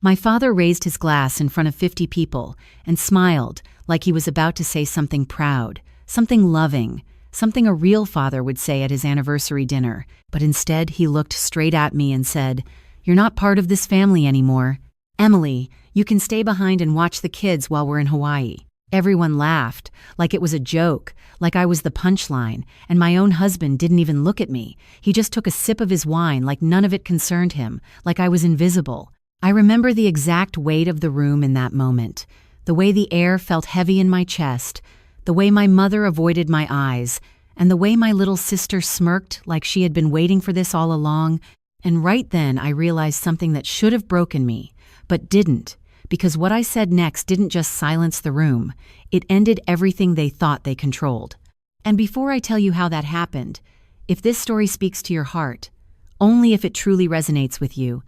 My father raised his glass in front of 50 people and smiled like he was about to say something proud, something loving, something a real father would say at his anniversary dinner. But instead, he looked straight at me and said, "You're not part of this family anymore. Emily, you can stay behind and watch the kids while we're in Hawaii." Everyone laughed, like it was a joke, like I was the punchline, and my own husband didn't even look at me. He just took a sip of his wine like none of it concerned him, like I was invisible. I remember the exact weight of the room in that moment, the way the air felt heavy in my chest, the way my mother avoided my eyes, and the way my little sister smirked like she had been waiting for this all along. And right then I realized something that should have broken me, but didn't. Because what I said next didn't just silence the room, it ended everything they thought they controlled. And before I tell you how that happened, if this story speaks to your heart, only if it truly resonates with you,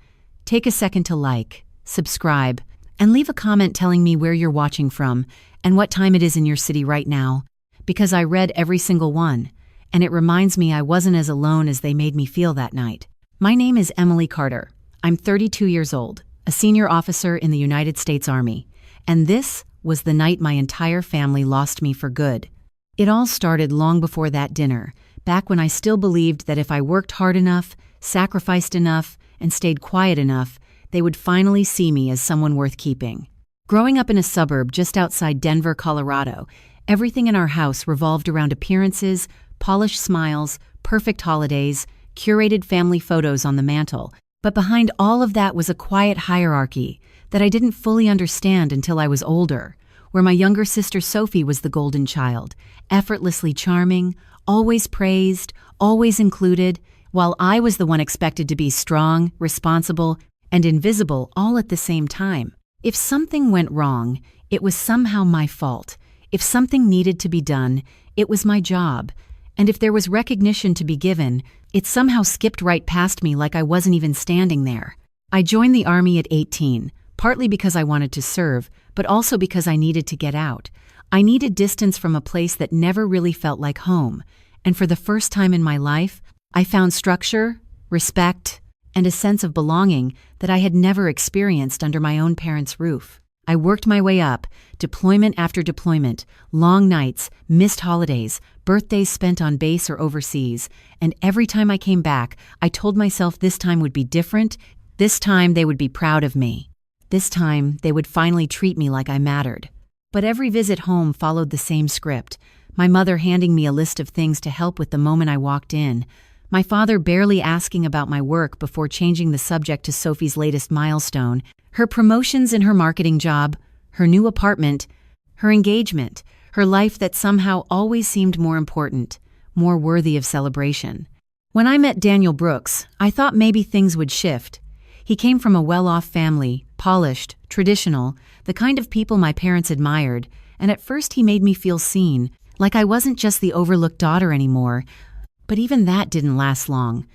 take a second to like, subscribe, and leave a comment telling me where you're watching from and what time it is in your city right now, because I read every single one, and it reminds me I wasn't as alone as they made me feel that night. My name is Emily Carter. I'm 32 years old, a senior officer in the United States Army, and this was the night my entire family lost me for good. It all started long before that dinner, back when I still believed that if I worked hard enough, sacrificed enough, and stayed quiet enough, they would finally see me as someone worth keeping. Growing up in a suburb just outside Denver, Colorado, everything in our house revolved around appearances, polished smiles, perfect holidays, curated family photos on the mantle. But behind all of that was a quiet hierarchy that I didn't fully understand until I was older, where my younger sister Sophie was the golden child, effortlessly charming, always praised, always included, while I was the one expected to be strong, responsible, and invisible all at the same time. If something went wrong, it was somehow my fault. If something needed to be done, it was my job. And if there was recognition to be given, it somehow skipped right past me like I wasn't even standing there. I joined the Army at 18, partly because I wanted to serve, but also because I needed to get out. I needed distance from a place that never really felt like home. And for the first time in my life, I found structure, respect, and a sense of belonging that I had never experienced under my own parents' roof. I worked my way up, deployment after deployment, long nights, missed holidays, birthdays spent on base or overseas, and every time I came back, I told myself this time would be different. This time they would be proud of me. This time they would finally treat me like I mattered. But every visit home followed the same script, my mother handing me a list of things to help with the moment I walked in, my father barely asking about my work before changing the subject to Sophie's latest milestone, her promotions in her marketing job, her new apartment, her engagement, her life that somehow always seemed more important, more worthy of celebration. When I met Daniel Brooks, I thought maybe things would shift. He came from a well-off family, polished, traditional, the kind of people my parents admired, and at first he made me feel seen, like I wasn't just the overlooked daughter anymore. But even that didn't last long,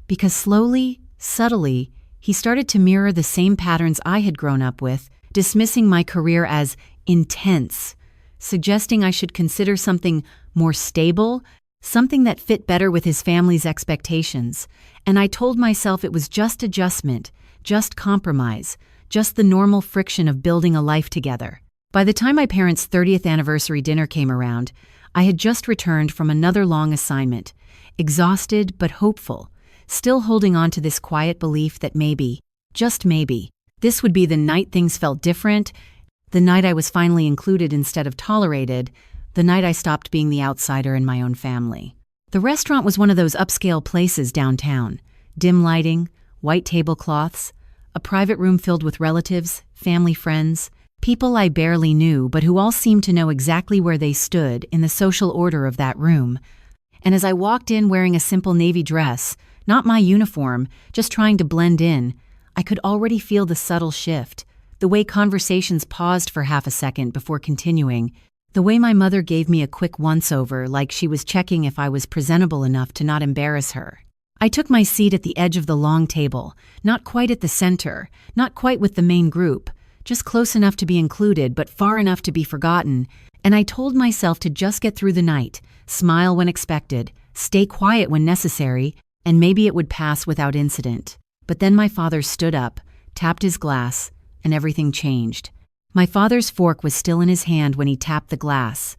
because slowly, subtly, he started to mirror the same patterns I had grown up with, dismissing my career as intense, suggesting I should consider something more stable, something that fit better with his family's expectations. And I told myself it was just adjustment, just compromise, just the normal friction of building a life together. By the time my parents' 30th anniversary dinner came around, I had just returned from another long assignment, exhausted but hopeful, still holding on to this quiet belief that maybe, just maybe, this would be the night things felt different, the night I was finally included instead of tolerated, the night I stopped being the outsider in my own family. The restaurant was one of those upscale places downtown, dim lighting, white tablecloths, a private room filled with relatives, family friends, people I barely knew but who all seemed to know exactly where they stood in the social order of that room. And as I walked in wearing a simple navy dress, not my uniform, just trying to blend in, I could already feel the subtle shift, the way conversations paused for half a second before continuing, the way my mother gave me a quick once-over like she was checking if I was presentable enough to not embarrass her. I took my seat at the edge of the long table, not quite at the center, not quite with the main group, just close enough to be included but far enough to be forgotten, and I told myself to just get through the night, smile when expected, stay quiet when necessary, and maybe it would pass without incident. But then my father stood up, tapped his glass, and everything changed. My father's fork was still in his hand when he tapped the glass,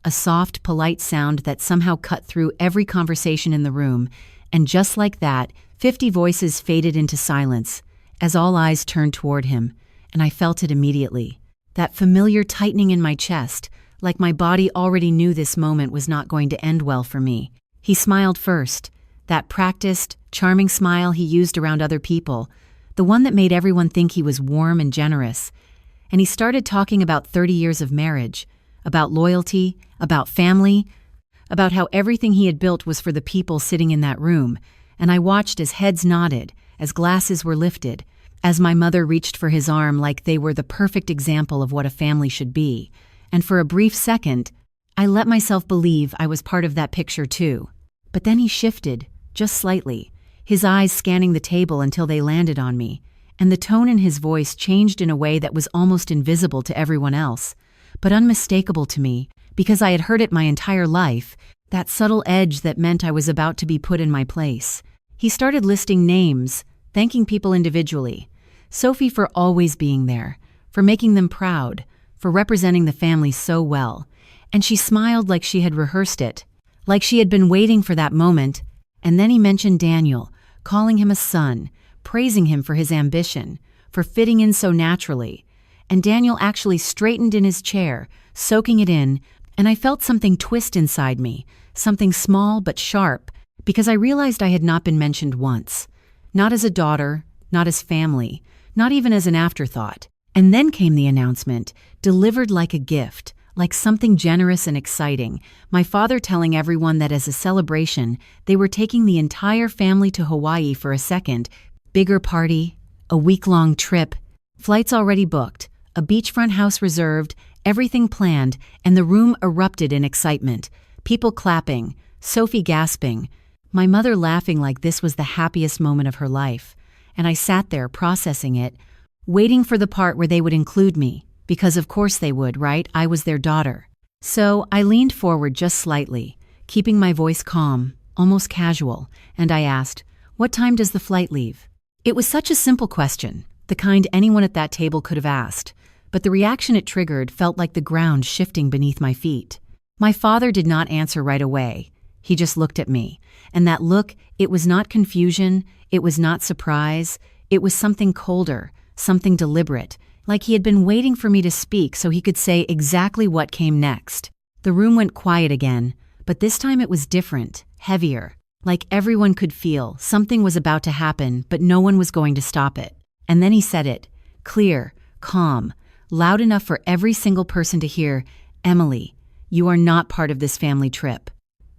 a soft, polite sound that somehow cut through every conversation in the room, and just like that, 50 voices faded into silence as all eyes turned toward him, and I felt it immediately. That familiar tightening in my chest, like my body already knew this moment was not going to end well for me. He smiled first, that practiced, charming smile he used around other people, the one that made everyone think he was warm and generous. And he started talking about 30 years of marriage, about loyalty, about family, about how everything he had built was for the people sitting in that room, and I watched as heads nodded, as glasses were lifted, as my mother reached for his arm like they were the perfect example of what a family should be. And for a brief second, I let myself believe I was part of that picture too. But then he shifted, just slightly, his eyes scanning the table until they landed on me, and the tone in his voice changed in a way that was almost invisible to everyone else, but unmistakable to me, because I had heard it my entire life, that subtle edge that meant I was about to be put in my place. He started listing names, thanking people individually. Sophie for always being there, for making them proud, for representing the family so well. And she smiled like she had rehearsed it, like she had been waiting for that moment. And then he mentioned Daniel, calling him a son, praising him for his ambition, for fitting in so naturally. And Daniel actually straightened in his chair, soaking it in, and I felt something twist inside me, something small but sharp, because I realized I had not been mentioned once. Not as a daughter, not as family, not even as an afterthought. And then came the announcement, delivered like a gift, like something generous and exciting, my father telling everyone that as a celebration, they were taking the entire family to Hawaii for a second, bigger party, a week-long trip, flights already booked, a beachfront house reserved, everything planned, and the room erupted in excitement. People clapping, Sophie gasping, my mother laughing like this was the happiest moment of her life. And I sat there processing it, waiting for the part where they would include me, because of course they would, right? I was their daughter. So I leaned forward just slightly, keeping my voice calm, almost casual, and I asked, "What time does the flight leave?" It was such a simple question, the kind anyone at that table could have asked, but the reaction it triggered felt like the ground shifting beneath my feet. My father did not answer right away. He just looked at me, and that look, it was not confusion, it was not surprise, it was something colder, something deliberate, like he had been waiting for me to speak so he could say exactly what came next. The room went quiet again, but this time it was different, heavier, like everyone could feel something was about to happen, but no one was going to stop it. And then he said it, clear, calm, loud enough for every single person to hear, "Emily, you are not part of this family trip."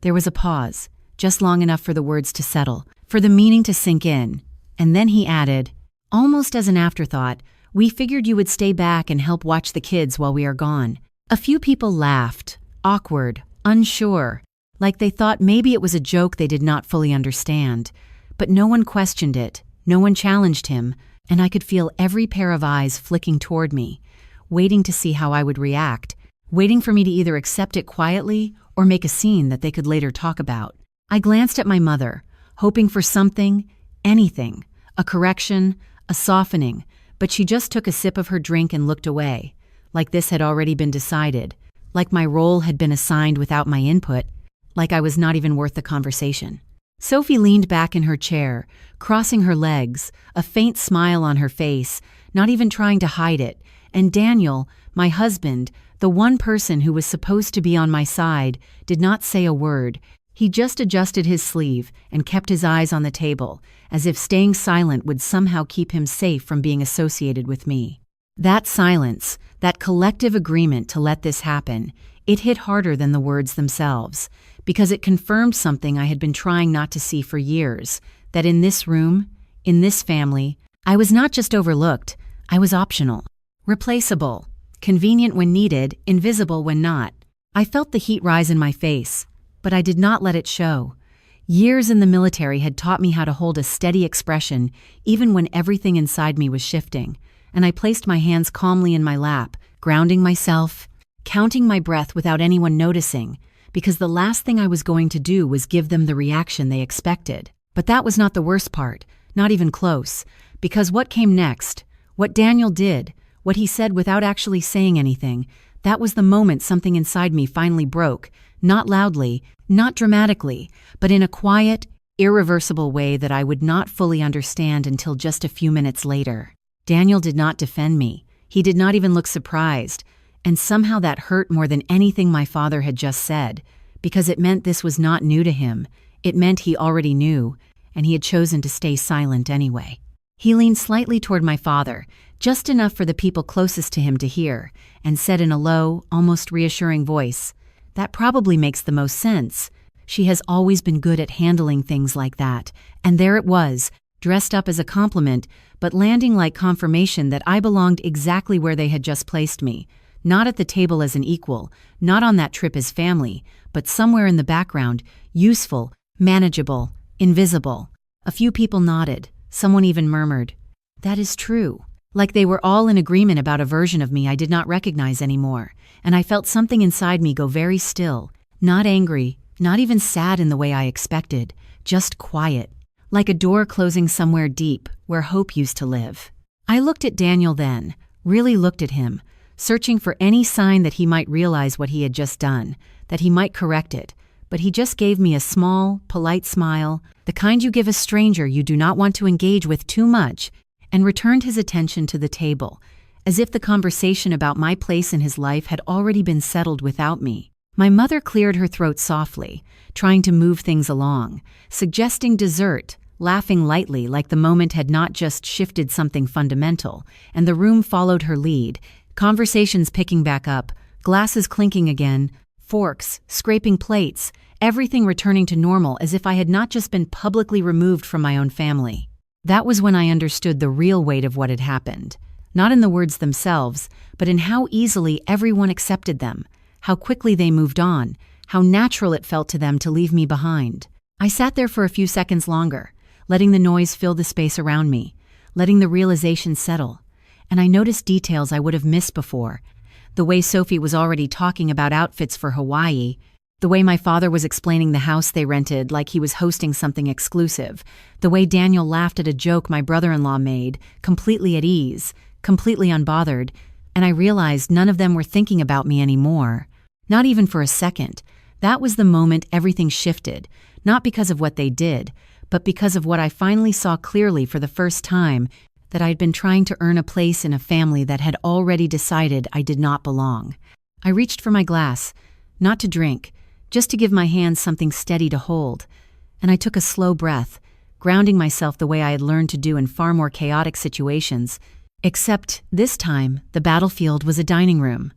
There was a pause, just long enough for the words to settle, for the meaning to sink in. And then he added, almost as an afterthought, "We figured you would stay back and help watch the kids while we are gone." A few people laughed, awkward, unsure, like they thought maybe it was a joke they did not fully understand. But no one questioned it, no one challenged him, and I could feel every pair of eyes flicking toward me, waiting to see how I would react, waiting for me to either accept it quietly or make a scene that they could later talk about. I glanced at my mother, hoping for something, anything, a correction, a softening, but she just took a sip of her drink and looked away, like this had already been decided, like my role had been assigned without my input, like I was not even worth the conversation. Sophie leaned back in her chair, crossing her legs, a faint smile on her face, not even trying to hide it, and Daniel, my husband, the one person who was supposed to be on my side, did not say a word. He just adjusted his sleeve and kept his eyes on the table, as if staying silent would somehow keep him safe from being associated with me. That silence, that collective agreement to let this happen, it hit harder than the words themselves, because it confirmed something I had been trying not to see for years, that in this room, in this family, I was not just overlooked, I was optional, replaceable, convenient when needed, invisible when not. I felt the heat rise in my face, but I did not let it show. Years in the military had taught me how to hold a steady expression even when everything inside me was shifting, and I placed my hands calmly in my lap, grounding myself, counting my breath without anyone noticing, because the last thing I was going to do was give them the reaction they expected. But that was not the worst part, not even close, because what came next, What Daniel did, what he said without actually saying anything, that was the moment something inside me finally broke, not loudly, not dramatically, but in a quiet, irreversible way that I would not fully understand until just a few minutes later. Daniel did not defend me. He did not even look surprised, and somehow that hurt more than anything my father had just said, because it meant this was not new to him. It meant he already knew, and he had chosen to stay silent anyway. He leaned slightly toward my father, just enough for the people closest to him to hear, and said in a low, almost reassuring voice, "That probably makes the most sense. She has always been good at handling things like that." And there it was, dressed up as a compliment, but landing like confirmation that I belonged exactly where they had just placed me. Not at the table as an equal, not on that trip as family, but somewhere in the background, useful, manageable, invisible. A few people nodded. Someone even murmured, "That is true." Like they were all in agreement about a version of me I did not recognize anymore, and I felt something inside me go very still, not angry, not even sad in the way I expected, just quiet, like a door closing somewhere deep where hope used to live. I looked at Daniel then, really looked at him, searching for any sign that he might realize what he had just done, that he might correct it, but he just gave me a small, polite smile, the kind you give a stranger you do not want to engage with too much, and returned his attention to the table, as if the conversation about my place in his life had already been settled without me. My mother cleared her throat softly, trying to move things along, suggesting dessert, laughing lightly like the moment had not just shifted something fundamental, and the room followed her lead, conversations picking back up, glasses clinking again, forks, scraping plates, everything returning to normal as if I had not just been publicly removed from my own family. That was when I understood the real weight of what had happened, not in the words themselves, but in how easily everyone accepted them, how quickly they moved on, how natural it felt to them to leave me behind. I sat there for a few seconds longer, letting the noise fill the space around me, letting the realization settle, and I noticed details I would have missed before. The way Sophie was already talking about outfits for Hawaii, the way my father was explaining the house they rented like he was hosting something exclusive, the way Daniel laughed at a joke my brother-in-law made, completely at ease, completely unbothered, and I realized none of them were thinking about me anymore. Not even for a second. That was the moment everything shifted, not because of what they did, but because of what I finally saw clearly for the first time, that I'd been trying to earn a place in a family that had already decided I did not belong. I reached for my glass, not to drink, just to give my hands something steady to hold, and I took a slow breath, grounding myself the way I had learned to do in far more chaotic situations, except this time the battlefield was a dining room,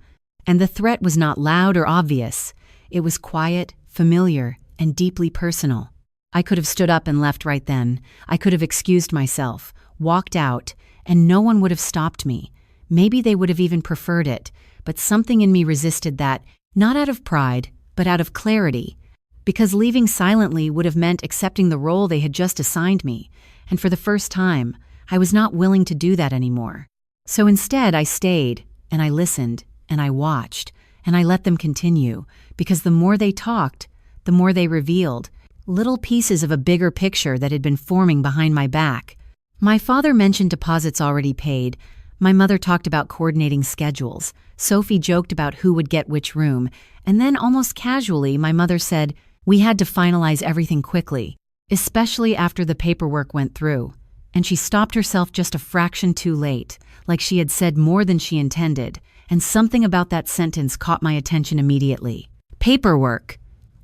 and the threat was not loud or obvious. It was quiet, familiar, and deeply personal. I could have stood up and left right then. I could have excused myself, walked out, and no one would have stopped me. Maybe they would have even preferred it, but something in me resisted that, not out of pride, but out of clarity, because leaving silently would have meant accepting the role they had just assigned me, and for the first time, I was not willing to do that anymore. So instead, I stayed, and I listened, and I watched, and I let them continue, because the more they talked, the more they revealed little pieces of a bigger picture that had been forming behind my back. My father mentioned deposits already paid. My mother talked about coordinating schedules. Sophie joked about who would get which room. And then almost casually, my mother said, we had to finalize everything quickly, especially after the paperwork went through. And she stopped herself just a fraction too late, like she had said more than she intended. And something about that sentence caught my attention immediately. Paperwork.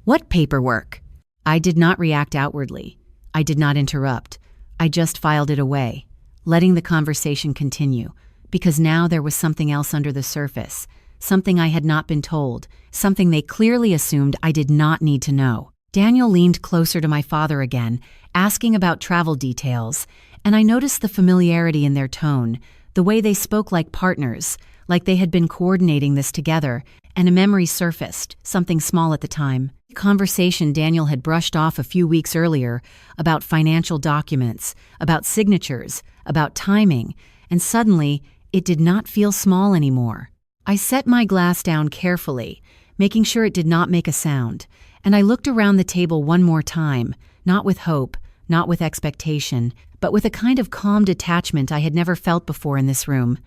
What paperwork? I did not react outwardly. I did not interrupt. I just filed it away, letting the conversation continue, because now there was something else under the surface, something I had not been told, something they clearly assumed I did not need to know. Daniel leaned closer to my father again, asking about travel details, and I noticed the familiarity in their tone, the way they spoke like partners, like they had been coordinating this together, and a memory surfaced, something small at the time. Conversation Daniel had brushed off a few weeks earlier about financial documents, about signatures, about timing, and suddenly it did not feel small anymore. I set my glass down carefully, making sure it did not make a sound, and I looked around the table one more time, not with hope, not with expectation, but with a kind of calm detachment I had never felt before in this room.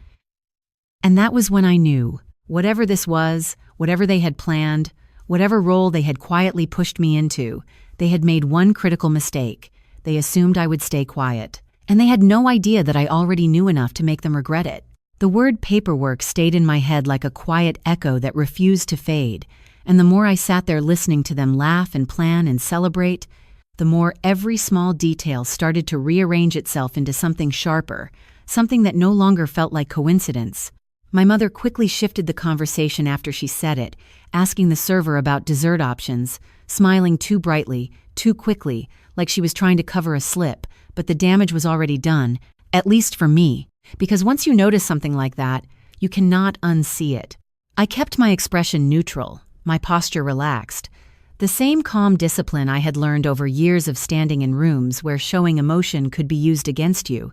And that was when I knew, whatever this was, whatever they had planned, whatever role they had quietly pushed me into, they had made one critical mistake. They assumed I would stay quiet. And they had no idea that I already knew enough to make them regret it. The word paperwork stayed in my head like a quiet echo that refused to fade, and the more I sat there listening to them laugh and plan and celebrate, the more every small detail started to rearrange itself into something sharper, something that no longer felt like coincidence. My mother quickly shifted the conversation after she said it, asking the server about dessert options, smiling too brightly, too quickly, like she was trying to cover a slip, but the damage was already done, at least for me, because once you notice something like that, you cannot unsee it. I kept my expression neutral, my posture relaxed. The same calm discipline I had learned over years of standing in rooms where showing emotion could be used against you.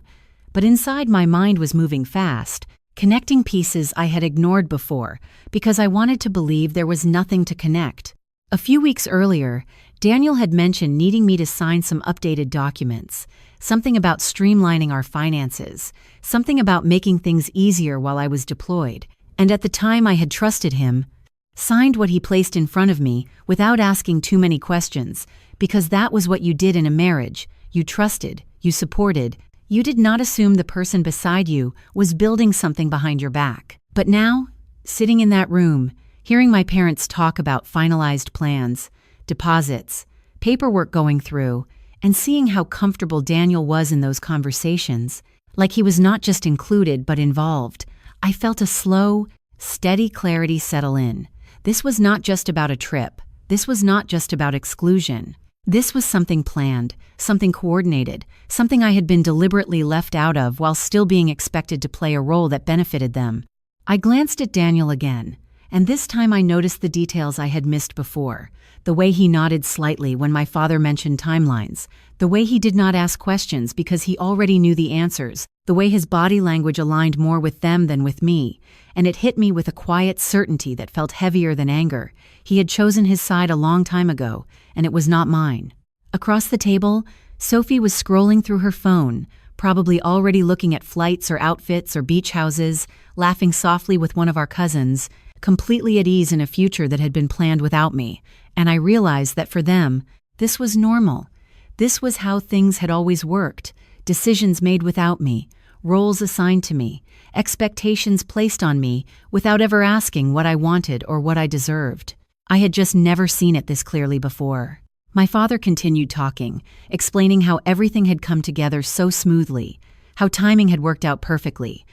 But inside my mind was moving fast, connecting pieces I had ignored before because I wanted to believe there was nothing to connect. A few weeks earlier, Daniel had mentioned needing me to sign some updated documents, something about streamlining our finances, something about making things easier while I was deployed, and at the time I had trusted him, signed what he placed in front of me without asking too many questions, because that was what you did in a marriage. You trusted, you supported, you did not assume the person beside you was building something behind your back. But now, sitting in that room, hearing my parents talk about finalized plans, deposits, paperwork going through, and seeing how comfortable Daniel was in those conversations, like he was not just included but involved, I felt a slow, steady clarity settle in. This was not just about a trip. This was not just about exclusion. This was something planned, something coordinated, something I had been deliberately left out of while still being expected to play a role that benefited them. I glanced at Daniel again, and this time I noticed the details I had missed before. The way he nodded slightly when my father mentioned timelines, the way he did not ask questions because he already knew the answers, the way his body language aligned more with them than with me, and it hit me with a quiet certainty that felt heavier than anger. He had chosen his side a long time ago, and it was not mine. Across the table, Sophie was scrolling through her phone, probably already looking at flights or outfits or beach houses, laughing softly with one of our cousins, completely at ease in a future that had been planned without me, and I realized that for them, this was normal. This was how things had always worked, decisions made without me, roles assigned to me, expectations placed on me without ever asking what I wanted or what I deserved. I had just never seen it this clearly before. My father continued talking, explaining how everything had come together so smoothly, how timing had worked out perfectly,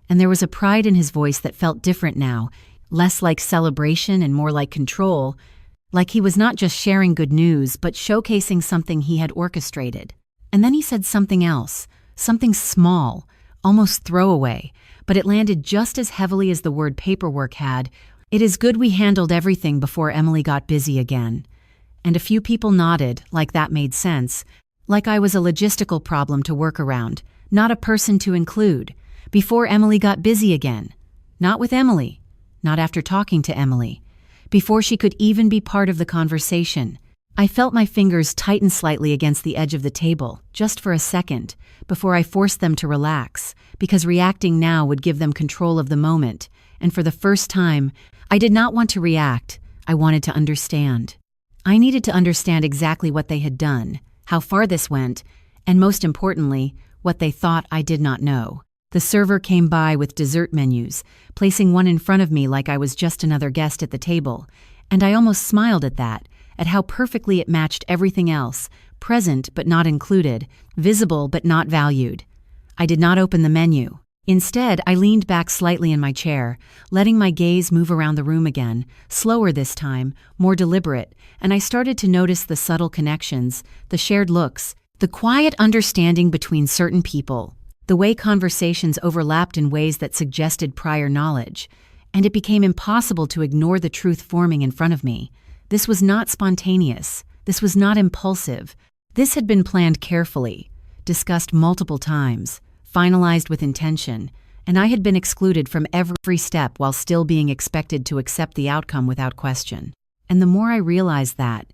and there was a pride in his voice that felt different now, less like celebration and more like control, like he was not just sharing good news but showcasing something he had orchestrated. And then he said something else, something small, almost throwaway, but it landed just as heavily as the word paperwork had. It is good we handled everything before Emily got busy again. And a few people nodded, like that made sense, like I was a logistical problem to work around, not a person to include, before Emily got busy again. Not with Emily, not after talking to Emily, before she could even be part of the conversation. I felt my fingers tighten slightly against the edge of the table, just for a second, before I forced them to relax, because reacting now would give them control of the moment, and for the first time, I did not want to react, I wanted to understand. I needed to understand exactly what they had done, how far this went, and most importantly, what they thought I did not know. The server came by with dessert menus, placing one in front of me like I was just another guest at the table, and I almost smiled at that, at how perfectly it matched everything else, present but not included, visible but not valued. I did not open the menu. Instead, I leaned back slightly in my chair, letting my gaze move around the room again, slower this time, more deliberate, and I started to notice the subtle connections, the shared looks, the quiet understanding between certain people, the way conversations overlapped in ways that suggested prior knowledge, and it became impossible to ignore the truth forming in front of me. This was not spontaneous. This was not impulsive. This had been planned carefully, discussed multiple times, finalized with intention, and I had been excluded from every step while still being expected to accept the outcome without question. And the more I realized that,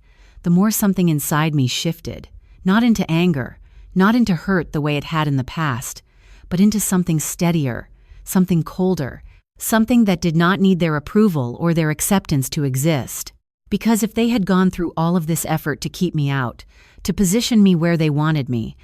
the more something inside me shifted, not into anger, Not into hurt the way it had in the past, but into something steadier, something colder, something that did not need their approval or their acceptance to exist. Because if they had gone through all of this effort to keep me out, to position me where they wanted me,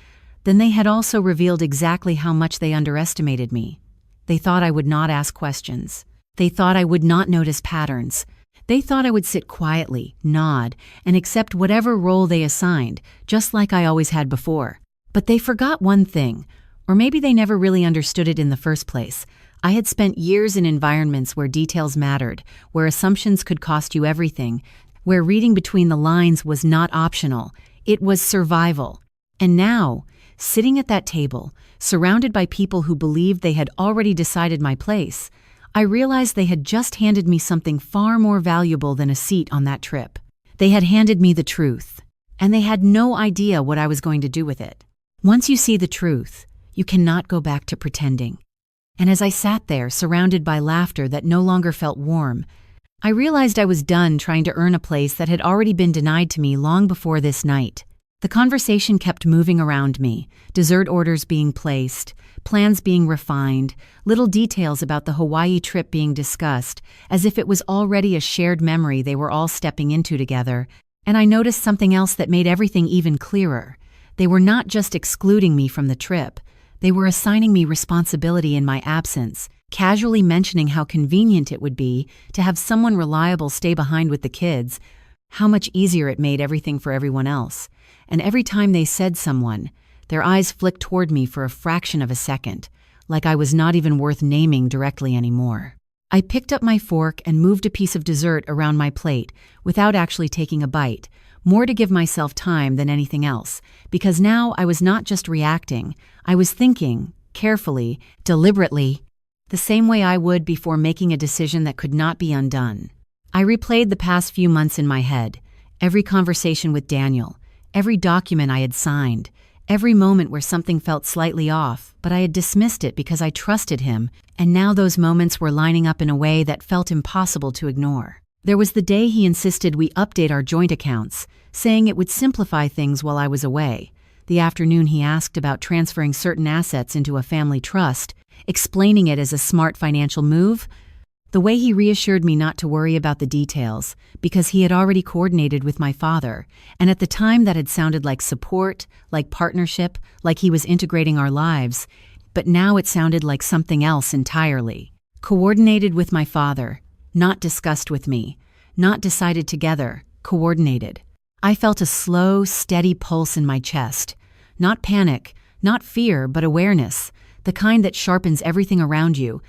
then they had also revealed exactly how much they underestimated me. They thought I would not ask questions. They thought I would not notice patterns. They thought I would sit quietly, nod, and accept whatever role they assigned, just like I always had before. But they forgot one thing, or maybe they never really understood it in the first place. I had spent years in environments where details mattered, where assumptions could cost you everything, where reading between the lines was not optional. It was survival. And now, sitting at that table, surrounded by people who believed they had already decided my place, I realized they had just handed me something far more valuable than a seat on that trip. They had handed me the truth, and they had no idea what I was going to do with it. Once you see the truth, you cannot go back to pretending. And as I sat there, surrounded by laughter that no longer felt warm, I realized I was done trying to earn a place that had already been denied to me long before this night. The conversation kept moving around me, dessert orders being placed, plans being refined, little details about the Hawaii trip being discussed, as if it was already a shared memory they were all stepping into together. And I noticed something else that made everything even clearer. They were not just excluding me from the trip. They were assigning me responsibility in my absence, casually mentioning how convenient it would be to have someone reliable stay behind with the kids, how much easier it made everything for everyone else. And every time they said someone, their eyes flicked toward me for a fraction of a second, like I was not even worth naming directly anymore. I picked up my fork and moved a piece of dessert around my plate without actually taking a bite, more to give myself time than anything else, because now I was not just reacting, I was thinking, carefully, deliberately, the same way I would before making a decision that could not be undone. I replayed the past few months in my head, every conversation with Daniel, every document I had signed, every moment where something felt slightly off, but I had dismissed it because I trusted him, and now those moments were lining up in a way that felt impossible to ignore. There was the day he insisted we update our joint accounts, saying it would simplify things while I was away. The afternoon he asked about transferring certain assets into a family trust, explaining it as a smart financial move. The way he reassured me not to worry about the details, because he had already coordinated with my father, and at the time that had sounded like support, like partnership, like he was integrating our lives, but now it sounded like something else entirely. Coordinated with my father, not discussed with me, not decided together, coordinated. I felt a slow, steady pulse in my chest. Not panic, not fear, but awareness, the kind that sharpens everything around you.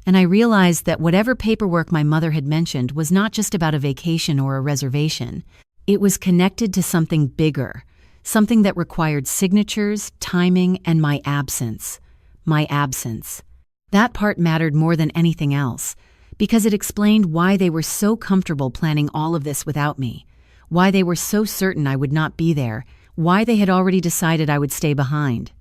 And I realized that whatever paperwork my mother had mentioned was not just about a vacation or a reservation. It was connected to something bigger, something that required signatures, timing, and my absence. My absence. That part mattered more than anything else, because it explained why they were so comfortable planning all of this without me, why they were so certain I would not be there, why they had already decided I would stay behind.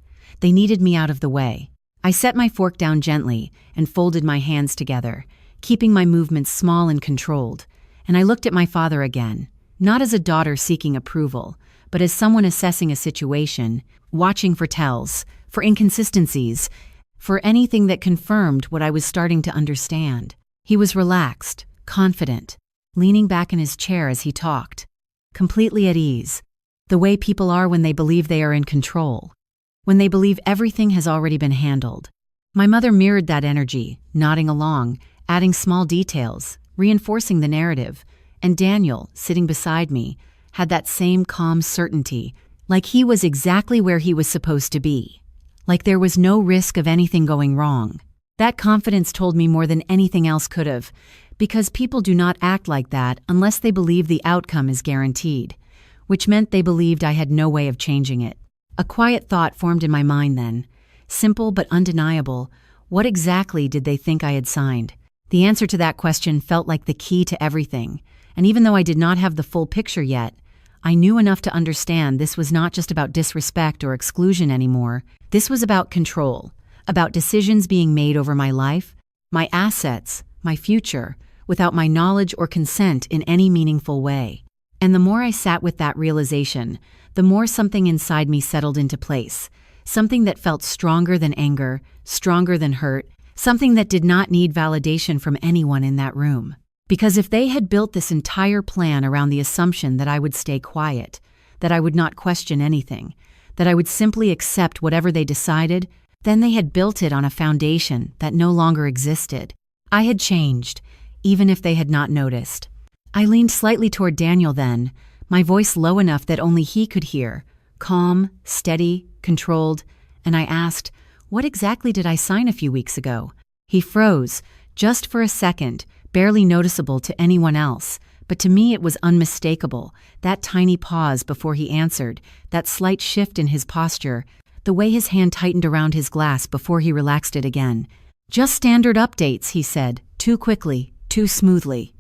They needed me out of the way. I set my fork down gently and folded my hands together, keeping my movements small and controlled, and I looked at my father again, not as a daughter seeking approval, but as someone assessing a situation, watching for tells, for inconsistencies, for anything that confirmed what I was starting to understand. He was relaxed, confident, leaning back in his chair as he talked, completely at ease, the way people are when they believe they are in control, when they believe everything has already been handled. My mother mirrored that energy, nodding along, adding small details, reinforcing the narrative, and Daniel, sitting beside me, had that same calm certainty, like he was exactly where he was supposed to be, like there was no risk of anything going wrong. That confidence told me more than anything else could have, because people do not act like that unless they believe the outcome is guaranteed, which meant they believed I had no way of changing it. A quiet thought formed in my mind then, simple but undeniable. What exactly did they think I had signed? The answer to that question felt like the key to everything, and even though I did not have the full picture yet, I knew enough to understand this was not just about disrespect or exclusion anymore. This was about control, about decisions being made over my life, my assets, my future, without my knowledge or consent in any meaningful way. And the more I sat with that realization, the more something inside me settled into place. Something that felt stronger than anger, stronger than hurt, something that did not need validation from anyone in that room. Because if they had built this entire plan around the assumption that I would stay quiet, that I would not question anything, that I would simply accept whatever they decided, then they had built it on a foundation that no longer existed. I had changed, even if they had not noticed. I leaned slightly toward Daniel then, my voice low enough that only he could hear, calm, steady, controlled, and I asked, "What exactly did I sign a few weeks ago?" He froze, just for a second, barely noticeable to anyone else, but to me it was unmistakable, that tiny pause before he answered, that slight shift in his posture, the way his hand tightened around his glass before he relaxed it again. "Just standard updates," he said, too quickly, too smoothly.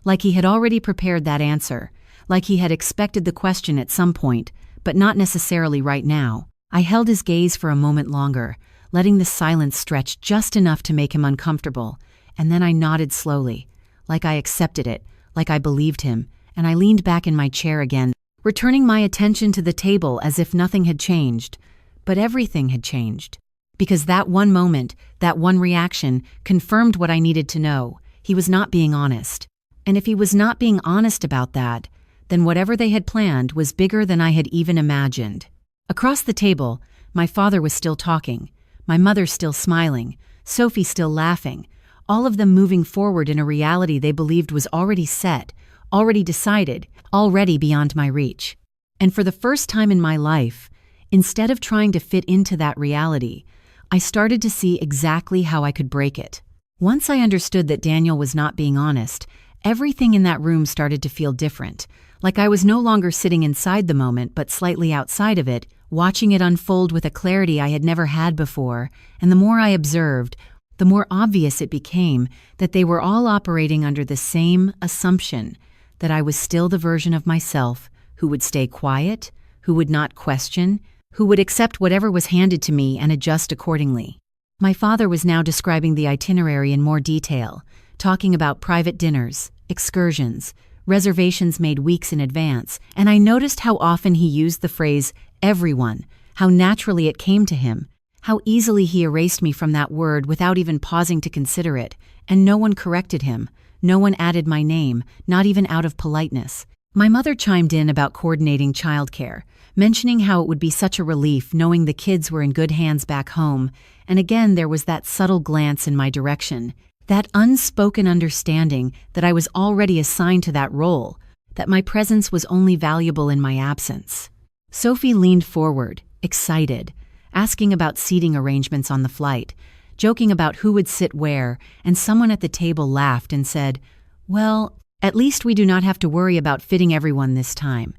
Like he had already prepared that answer, like he had expected the question at some point, but not necessarily right now. I held his gaze for a moment longer, letting the silence stretch just enough to make him uncomfortable, and then I nodded slowly, like I accepted it, like I believed him, and I leaned back in my chair again, returning my attention to the table as if nothing had changed. But everything had changed. Because that one moment, that one reaction, confirmed what I needed to know. He was not being honest. And if he was not being honest about that, then whatever they had planned was bigger than I had even imagined. Across the table, my father was still talking, my mother still smiling, Sophie still laughing, all of them moving forward in a reality they believed was already set, already decided, already beyond my reach. And for the first time in my life, instead of trying to fit into that reality, I started to see exactly how I could break it. Once I understood that Daniel was not being honest, everything in that room started to feel different, like I was no longer sitting inside the moment but slightly outside of it, watching it unfold with a clarity I had never had before, and the more I observed, the more obvious it became that they were all operating under the same assumption, that I was still the version of myself who would stay quiet, who would not question, who would accept whatever was handed to me and adjust accordingly. My father was now describing the itinerary in more detail, talking about private dinners, excursions, reservations made weeks in advance, and I noticed how often he used the phrase everyone, how naturally it came to him, how easily he erased me from that word without even pausing to consider it, and no one corrected him, no one added my name, not even out of politeness. My mother chimed in about coordinating childcare, mentioning how it would be such a relief knowing the kids were in good hands back home, and again there was that subtle glance in my direction, that unspoken understanding that I was already assigned to that role, that my presence was only valuable in my absence. Sophie leaned forward, excited, asking about seating arrangements on the flight, joking about who would sit where, and someone at the table laughed and said, "Well, at least we do not have to worry about fitting everyone this time."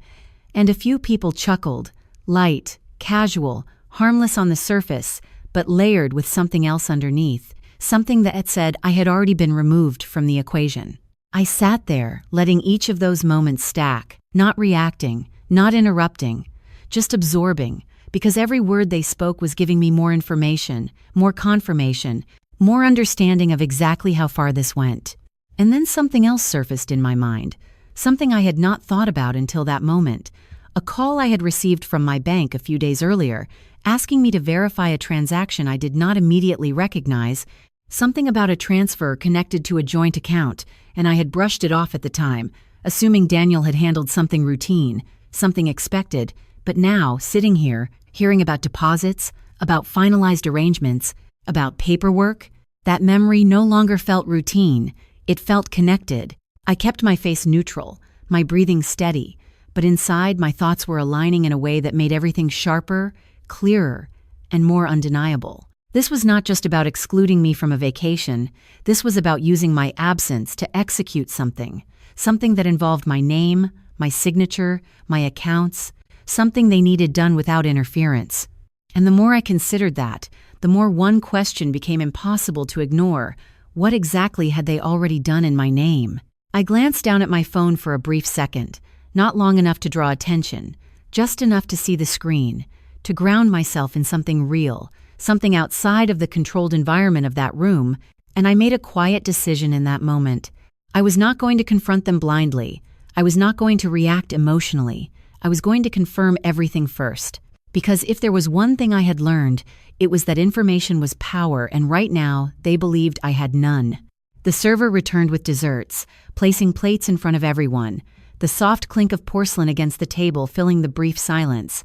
And a few people chuckled, light, casual, harmless on the surface, but layered with something else underneath, something that had said I had already been removed from the equation. I sat there, letting each of those moments stack, not reacting, not interrupting, just absorbing, because every word they spoke was giving me more information, more confirmation, more understanding of exactly how far this went. And then something else surfaced in my mind, something I had not thought about until that moment, a call I had received from my bank a few days earlier, asking me to verify a transaction I did not immediately recognize, something about a transfer connected to a joint account, and I had brushed it off at the time, assuming Daniel had handled something routine, something expected, but now, sitting here, hearing about deposits, about finalized arrangements, about paperwork, that memory no longer felt routine, it felt connected. I kept my face neutral, my breathing steady, but inside my thoughts were aligning in a way that made everything sharper, clearer, and more undeniable. This was not just about excluding me from a vacation, this was about using my absence to execute something that involved my name, my signature, my accounts, something they needed done without interference. And the more I considered that, the more one question became impossible to ignore. What exactly had they already done in my name? I glanced down at my phone for a brief second, not long enough to draw attention, just enough to see the screen, to ground myself in something real, something outside of the controlled environment of that room, and I made a quiet decision in that moment. I was not going to confront them blindly. I was not going to react emotionally. I was going to confirm everything first. Because if there was one thing I had learned, it was that information was power, and right now, they believed I had none. The server returned with desserts, placing plates in front of everyone, the soft clink of porcelain against the table filling the brief silence.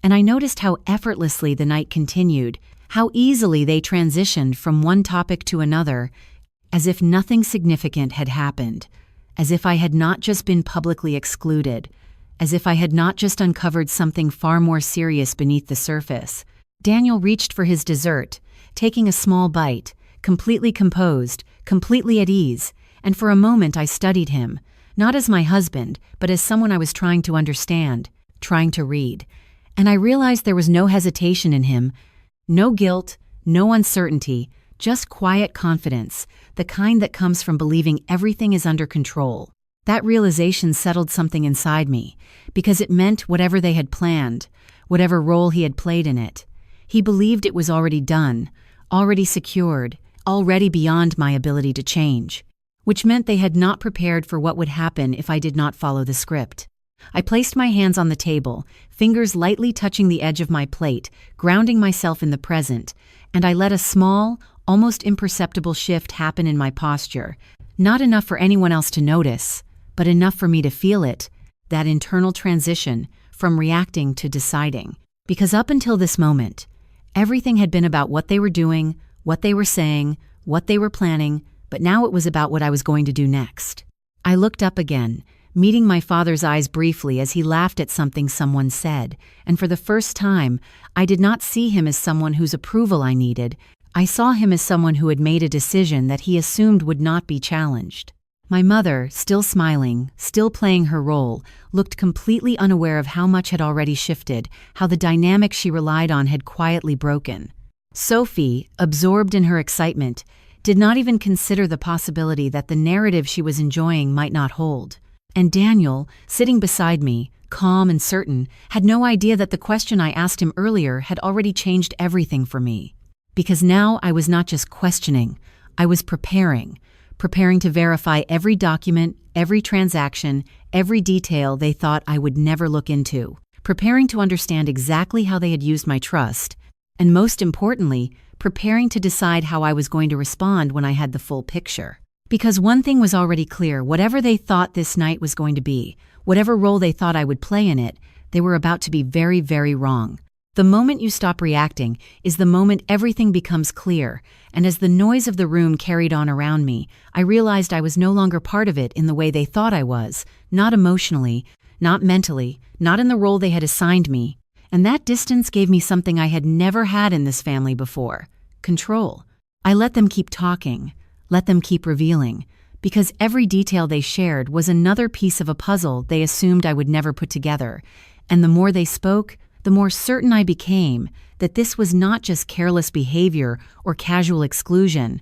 And I noticed how effortlessly the night continued, how easily they transitioned from one topic to another, as if nothing significant had happened, as if I had not just been publicly excluded, as if I had not just uncovered something far more serious beneath the surface. Daniel reached for his dessert, taking a small bite, completely composed, completely at ease, and for a moment I studied him, not as my husband, but as someone I was trying to understand, trying to read. And I realized there was no hesitation in him, no guilt, no uncertainty, just quiet confidence, the kind that comes from believing everything is under control. That realization settled something inside me, because it meant whatever they had planned, whatever role he had played in it, he believed it was already done, already secured, already beyond my ability to change, which meant they had not prepared for what would happen if I did not follow the script. I placed my hands on the table, fingers lightly touching the edge of my plate, grounding myself in the present, and I let a small, almost imperceptible shift happen in my posture, not enough for anyone else to notice, but enough for me to feel it, that internal transition from reacting to deciding. Because up until this moment, everything had been about what they were doing, what they were saying, what they were planning, but now it was about what I was going to do next. I looked up again, meeting my father's eyes briefly as he laughed at something someone said, and for the first time, I did not see him as someone whose approval I needed. I saw him as someone who had made a decision that he assumed would not be challenged. My mother, still smiling, still playing her role, looked completely unaware of how much had already shifted, how the dynamic she relied on had quietly broken. Sophie, absorbed in her excitement, did not even consider the possibility that the narrative she was enjoying might not hold. And Daniel, sitting beside me, calm and certain, had no idea that the question I asked him earlier had already changed everything for me. Because now I was not just questioning, I was preparing to verify every document, every transaction, every detail they thought I would never look into, preparing to understand exactly how they had used my trust, and most importantly, preparing to decide how I was going to respond when I had the full picture. Because one thing was already clear, whatever they thought this night was going to be, whatever role they thought I would play in it, they were about to be very, very wrong. The moment you stop reacting is the moment everything becomes clear, and as the noise of the room carried on around me, I realized I was no longer part of it in the way they thought I was, not emotionally, not mentally, not in the role they had assigned me, and that distance gave me something I had never had in this family before: control. I let them keep talking, let them keep revealing, because every detail they shared was another piece of a puzzle they assumed I would never put together, and the more they spoke, the more certain I became that this was not just careless behavior or casual exclusion.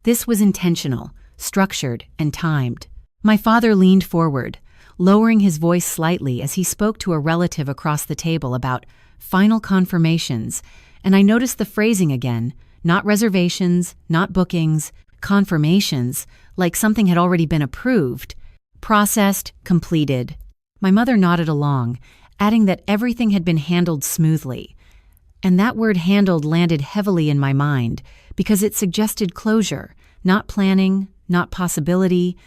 This was intentional, structured, and timed. My father leaned forward, lowering his voice slightly as he spoke to a relative across the table about final confirmations, and I noticed the phrasing again, not reservations, not bookings, confirmations, like something had already been approved, processed, completed. My mother nodded along, adding that everything had been handled smoothly. And that word handled landed heavily in my mind because it suggested closure, not planning, not possibility,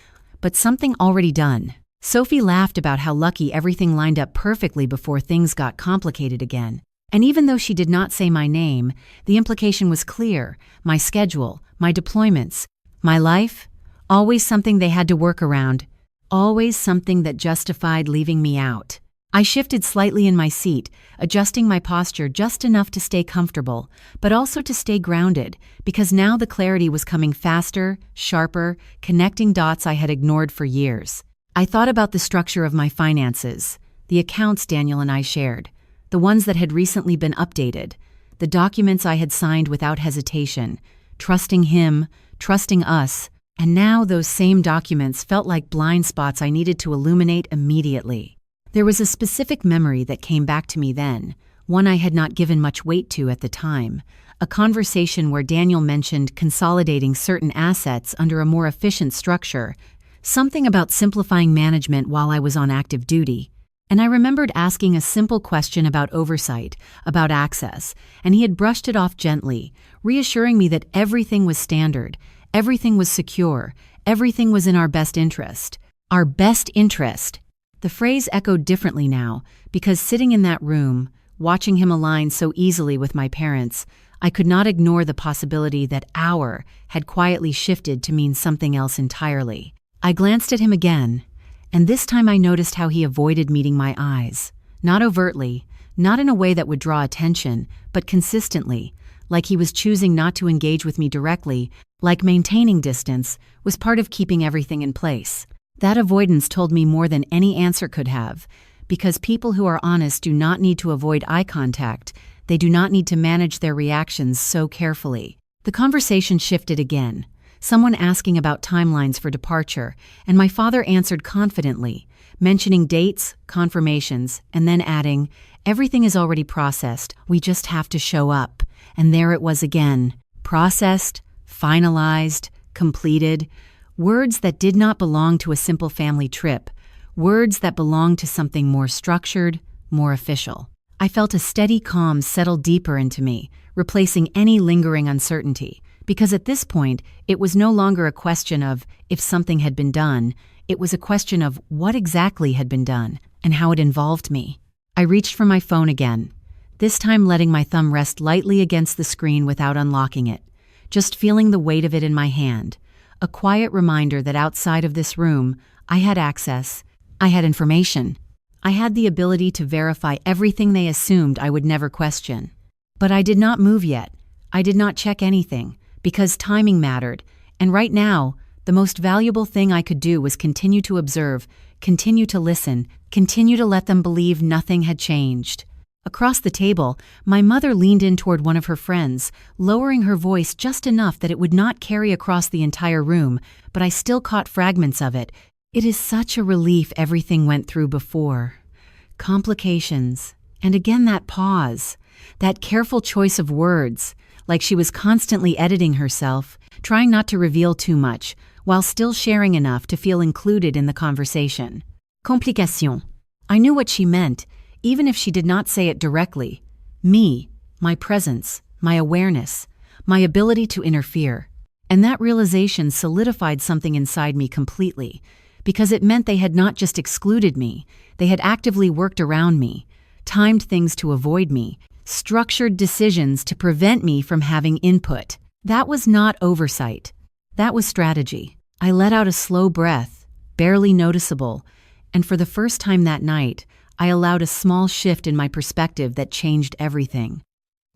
but something already done. Sophie laughed about how lucky everything lined up perfectly before things got complicated again. And even though she did not say my name, the implication was clear: my schedule, my deployments, my life, always something they had to work around, always something that justified leaving me out. I shifted slightly in my seat, adjusting my posture just enough to stay comfortable, but also to stay grounded, because now the clarity was coming faster, sharper, connecting dots I had ignored for years. I thought about the structure of my finances, the accounts Daniel and I shared, the ones that had recently been updated, the documents I had signed without hesitation, trusting him, trusting us, and now those same documents felt like blind spots I needed to illuminate immediately. There was a specific memory that came back to me then, one I had not given much weight to at the time, a conversation where Daniel mentioned consolidating certain assets under a more efficient structure, something about simplifying management while I was on active duty. And I remembered asking a simple question about oversight, about access, and he had brushed it off gently, reassuring me that everything was standard, everything was secure, everything was in our best interest. Our best interest. The phrase echoed differently now, because sitting in that room, watching him align so easily with my parents, I could not ignore the possibility that our had quietly shifted to mean something else entirely. I glanced at him again, and this time I noticed how he avoided meeting my eyes. Not overtly, not in a way that would draw attention, but consistently, like he was choosing not to engage with me directly, like maintaining distance was part of keeping everything in place. That avoidance told me more than any answer could have, because people who are honest do not need to avoid eye contact. They do not need to manage their reactions so carefully. The conversation shifted again, someone asking about timelines for departure, and my father answered confidently, mentioning dates, confirmations, and then adding, "Everything is already processed, we just have to show up." And there it was again, processed, finalized, completed, words that did not belong to a simple family trip, words that belonged to something more structured, more official. I felt a steady calm settle deeper into me, replacing any lingering uncertainty, because at this point, it was no longer a question of if something had been done, it was a question of what exactly had been done and how it involved me. I reached for my phone again, this time letting my thumb rest lightly against the screen without unlocking it, just feeling the weight of it in my hand, a quiet reminder that outside of this room, I had access, I had information. I had the ability to verify everything they assumed I would never question. But I did not move yet. I did not check anything, because timing mattered, and right now, the most valuable thing I could do was continue to observe, continue to listen, continue to let them believe nothing had changed. Across the table, my mother leaned in toward one of her friends, lowering her voice just enough that it would not carry across the entire room, but I still caught fragments of it. "It is such a relief everything went through before. Complications." And again that pause, that careful choice of words, like she was constantly editing herself, trying not to reveal too much, while still sharing enough to feel included in the conversation. Complication. I knew what she meant, even if she did not say it directly. Me, my presence, my awareness, my ability to interfere. And that realization solidified something inside me completely, because it meant they had not just excluded me, they had actively worked around me, timed things to avoid me, structured decisions to prevent me from having input. That was not oversight. That was strategy. I let out a slow breath, barely noticeable, and for the first time that night, I allowed a small shift in my perspective that changed everything.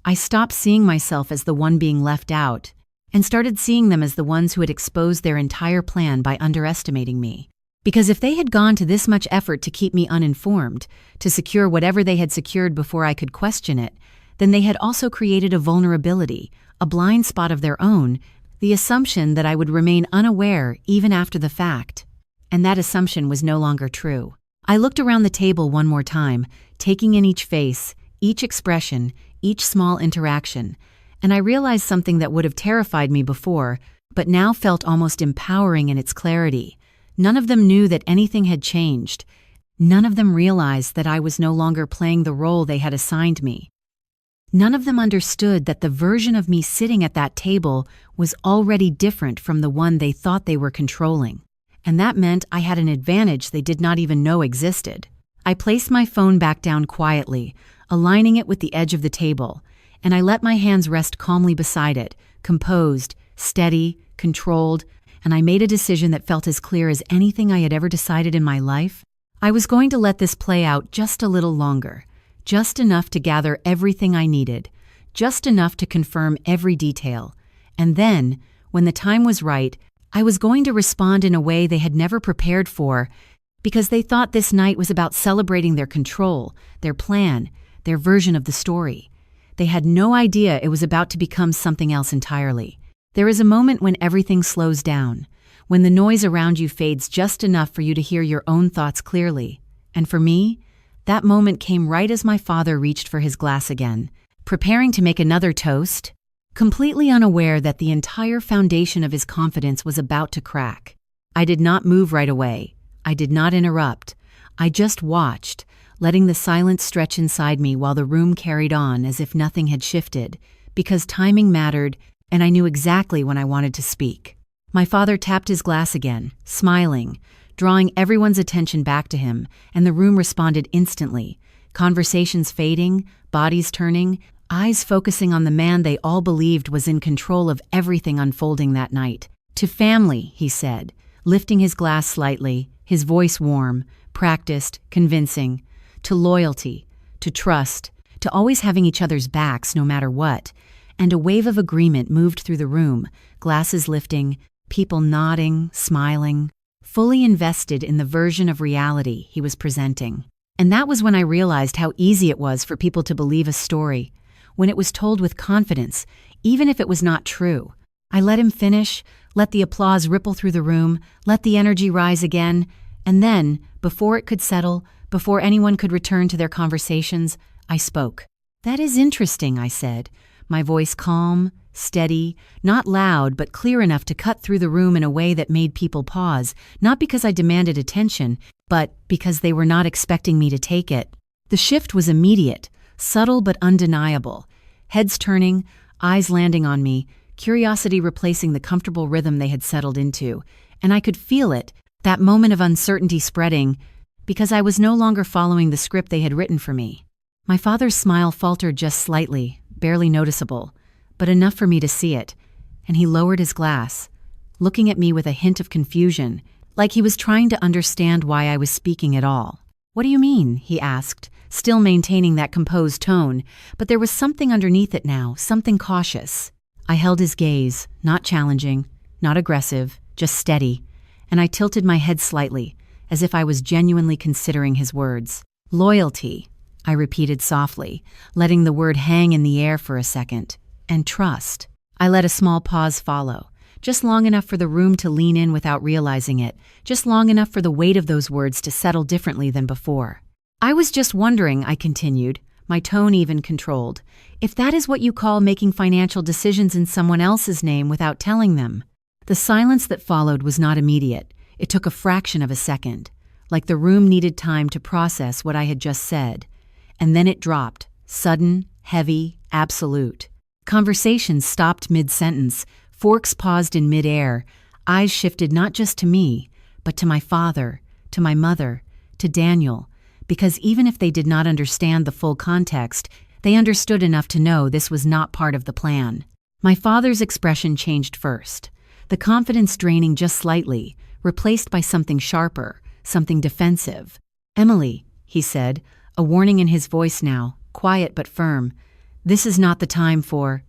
I stopped seeing myself as the one being left out, and started seeing them as the ones who had exposed their entire plan by underestimating me. Because if they had gone to this much effort to keep me uninformed, to secure whatever they had secured before I could question it, then they had also created a vulnerability, a blind spot of their own, the assumption that I would remain unaware even after the fact. And that assumption was no longer true. I looked around the table one more time, taking in each face, each expression, each small interaction, and I realized something that would have terrified me before, but now felt almost empowering in its clarity. None of them knew that anything had changed. None of them realized that I was no longer playing the role they had assigned me. None of them understood that the version of me sitting at that table was already different from the one they thought they were controlling. And that meant I had an advantage they did not even know existed. I placed my phone back down quietly, aligning it with the edge of the table, and I let my hands rest calmly beside it, composed, steady, controlled, and I made a decision that felt as clear as anything I had ever decided in my life. I was going to let this play out just a little longer, just enough to gather everything I needed, just enough to confirm every detail. And then, when the time was right, I was going to respond in a way they had never prepared for, because they thought this night was about celebrating their control, their plan, their version of the story. They had no idea it was about to become something else entirely. There is a moment when everything slows down, when the noise around you fades just enough for you to hear your own thoughts clearly. And for me, that moment came right as my father reached for his glass again, preparing to make another toast, completely unaware that the entire foundation of his confidence was about to crack. I did not move right away. I did not interrupt. I just watched, letting the silence stretch inside me while the room carried on as if nothing had shifted, because timing mattered and I knew exactly when I wanted to speak. My father tapped his glass again, smiling, drawing everyone's attention back to him, and the room responded instantly, conversations fading, bodies turning, eyes focusing on the man they all believed was in control of everything unfolding that night. "To family," he said, lifting his glass slightly, his voice warm, practiced, convincing. "To loyalty, to trust, to always having each other's backs no matter what." And a wave of agreement moved through the room, glasses lifting, people nodding, smiling, fully invested in the version of reality he was presenting. And that was when I realized how easy it was for people to believe a story, when it was told with confidence, even if it was not true. I let him finish, let the applause ripple through the room, let the energy rise again, and then, before it could settle, before anyone could return to their conversations, I spoke. "That is interesting," I said, my voice calm, steady, not loud but clear enough to cut through the room in a way that made people pause, not because I demanded attention, but because they were not expecting me to take it. The shift was immediate, subtle but undeniable. Heads turning, eyes landing on me, curiosity replacing the comfortable rhythm they had settled into, and I could feel it, that moment of uncertainty spreading, because I was no longer following the script they had written for me. My father's smile faltered just slightly, barely noticeable, but enough for me to see it, and he lowered his glass, looking at me with a hint of confusion, like he was trying to understand why I was speaking at all. "What do you mean?" he asked, still maintaining that composed tone, but there was something underneath it now, something cautious. I held his gaze, not challenging, not aggressive, just steady, and I tilted my head slightly, as if I was genuinely considering his words. "Loyalty," I repeated softly, letting the word hang in the air for a second. "And trust." I let a small pause follow, just long enough for the room to lean in without realizing it, just long enough for the weight of those words to settle differently than before. "I was just wondering," I continued, my tone even controlled, "if that is what you call making financial decisions in someone else's name without telling them." The silence that followed was not immediate. It took a fraction of a second, like the room needed time to process what I had just said. And then it dropped, sudden, heavy, absolute. Conversations stopped mid-sentence, forks paused in mid-air, eyes shifted not just to me, but to my father, to my mother, to Daniel, because even if they did not understand the full context, they understood enough to know this was not part of the plan. My father's expression changed first, the confidence draining just slightly, replaced by something sharper, something defensive. "Emily," he said, a warning in his voice now, quiet but firm, "this is not the time for—"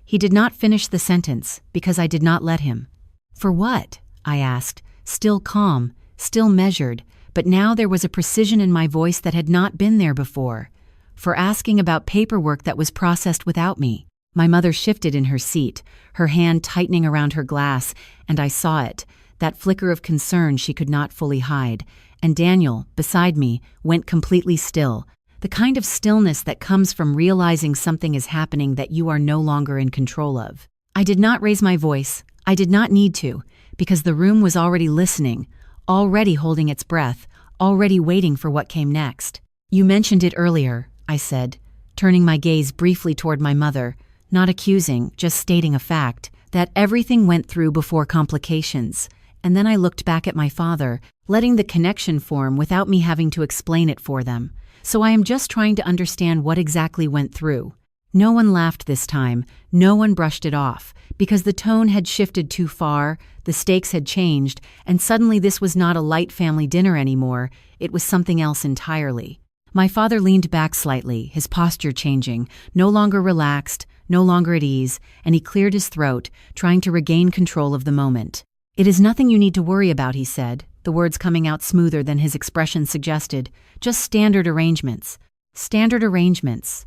He did not finish the sentence, because I did not let him. "For what?" I asked, still calm, still measured, but now there was a precision in my voice that had not been there before. "For asking about paperwork that was processed without me." My mother shifted in her seat, her hand tightening around her glass, and I saw it, that flicker of concern she could not fully hide. And Daniel, beside me, went completely still, the kind of stillness that comes from realizing something is happening that you are no longer in control of. I did not raise my voice. I did not need to, because the room was already listening, already holding its breath, already waiting for what came next. "You mentioned it earlier," I said, turning my gaze briefly toward my mother, not accusing, just stating a fact, that everything went through before complications. And then I looked back at my father, letting the connection form without me having to explain it for them. "So I am just trying to understand what exactly went through." No one laughed this time, no one brushed it off, because the tone had shifted too far, the stakes had changed, and suddenly this was not a light family dinner anymore, it was something else entirely. My father leaned back slightly, his posture changing, no longer relaxed, no longer at ease, and he cleared his throat, trying to regain control of the moment. "It is nothing you need to worry about," he said, the words coming out smoother than his expression suggested. "Just standard arrangements." Standard arrangements.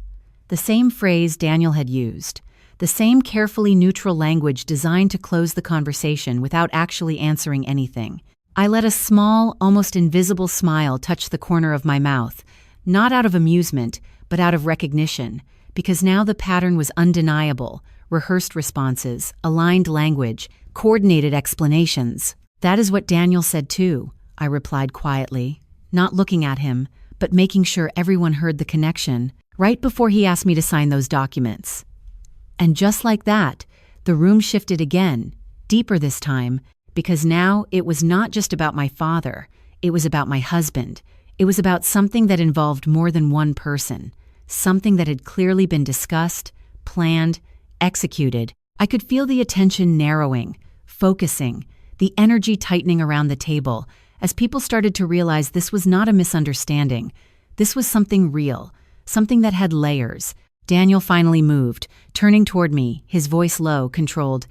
The same phrase Daniel had used. The same carefully neutral language designed to close the conversation without actually answering anything. I let a small, almost invisible smile touch the corner of my mouth, not out of amusement, but out of recognition, because now the pattern was undeniable. Rehearsed responses, aligned language, coordinated explanations. "That is what Daniel said too," I replied quietly, not looking at him, but making sure everyone heard the connection right before he asked me to sign those documents. And just like that, the room shifted again, deeper this time, because now it was not just about my father, it was about my husband. It was about something that involved more than one person, something that had clearly been discussed, planned, executed. I could feel the attention narrowing, focusing, the energy tightening around the table as people started to realize this was not a misunderstanding. This was something real, something that had layers. Daniel finally moved, turning toward me, his voice low, controlled.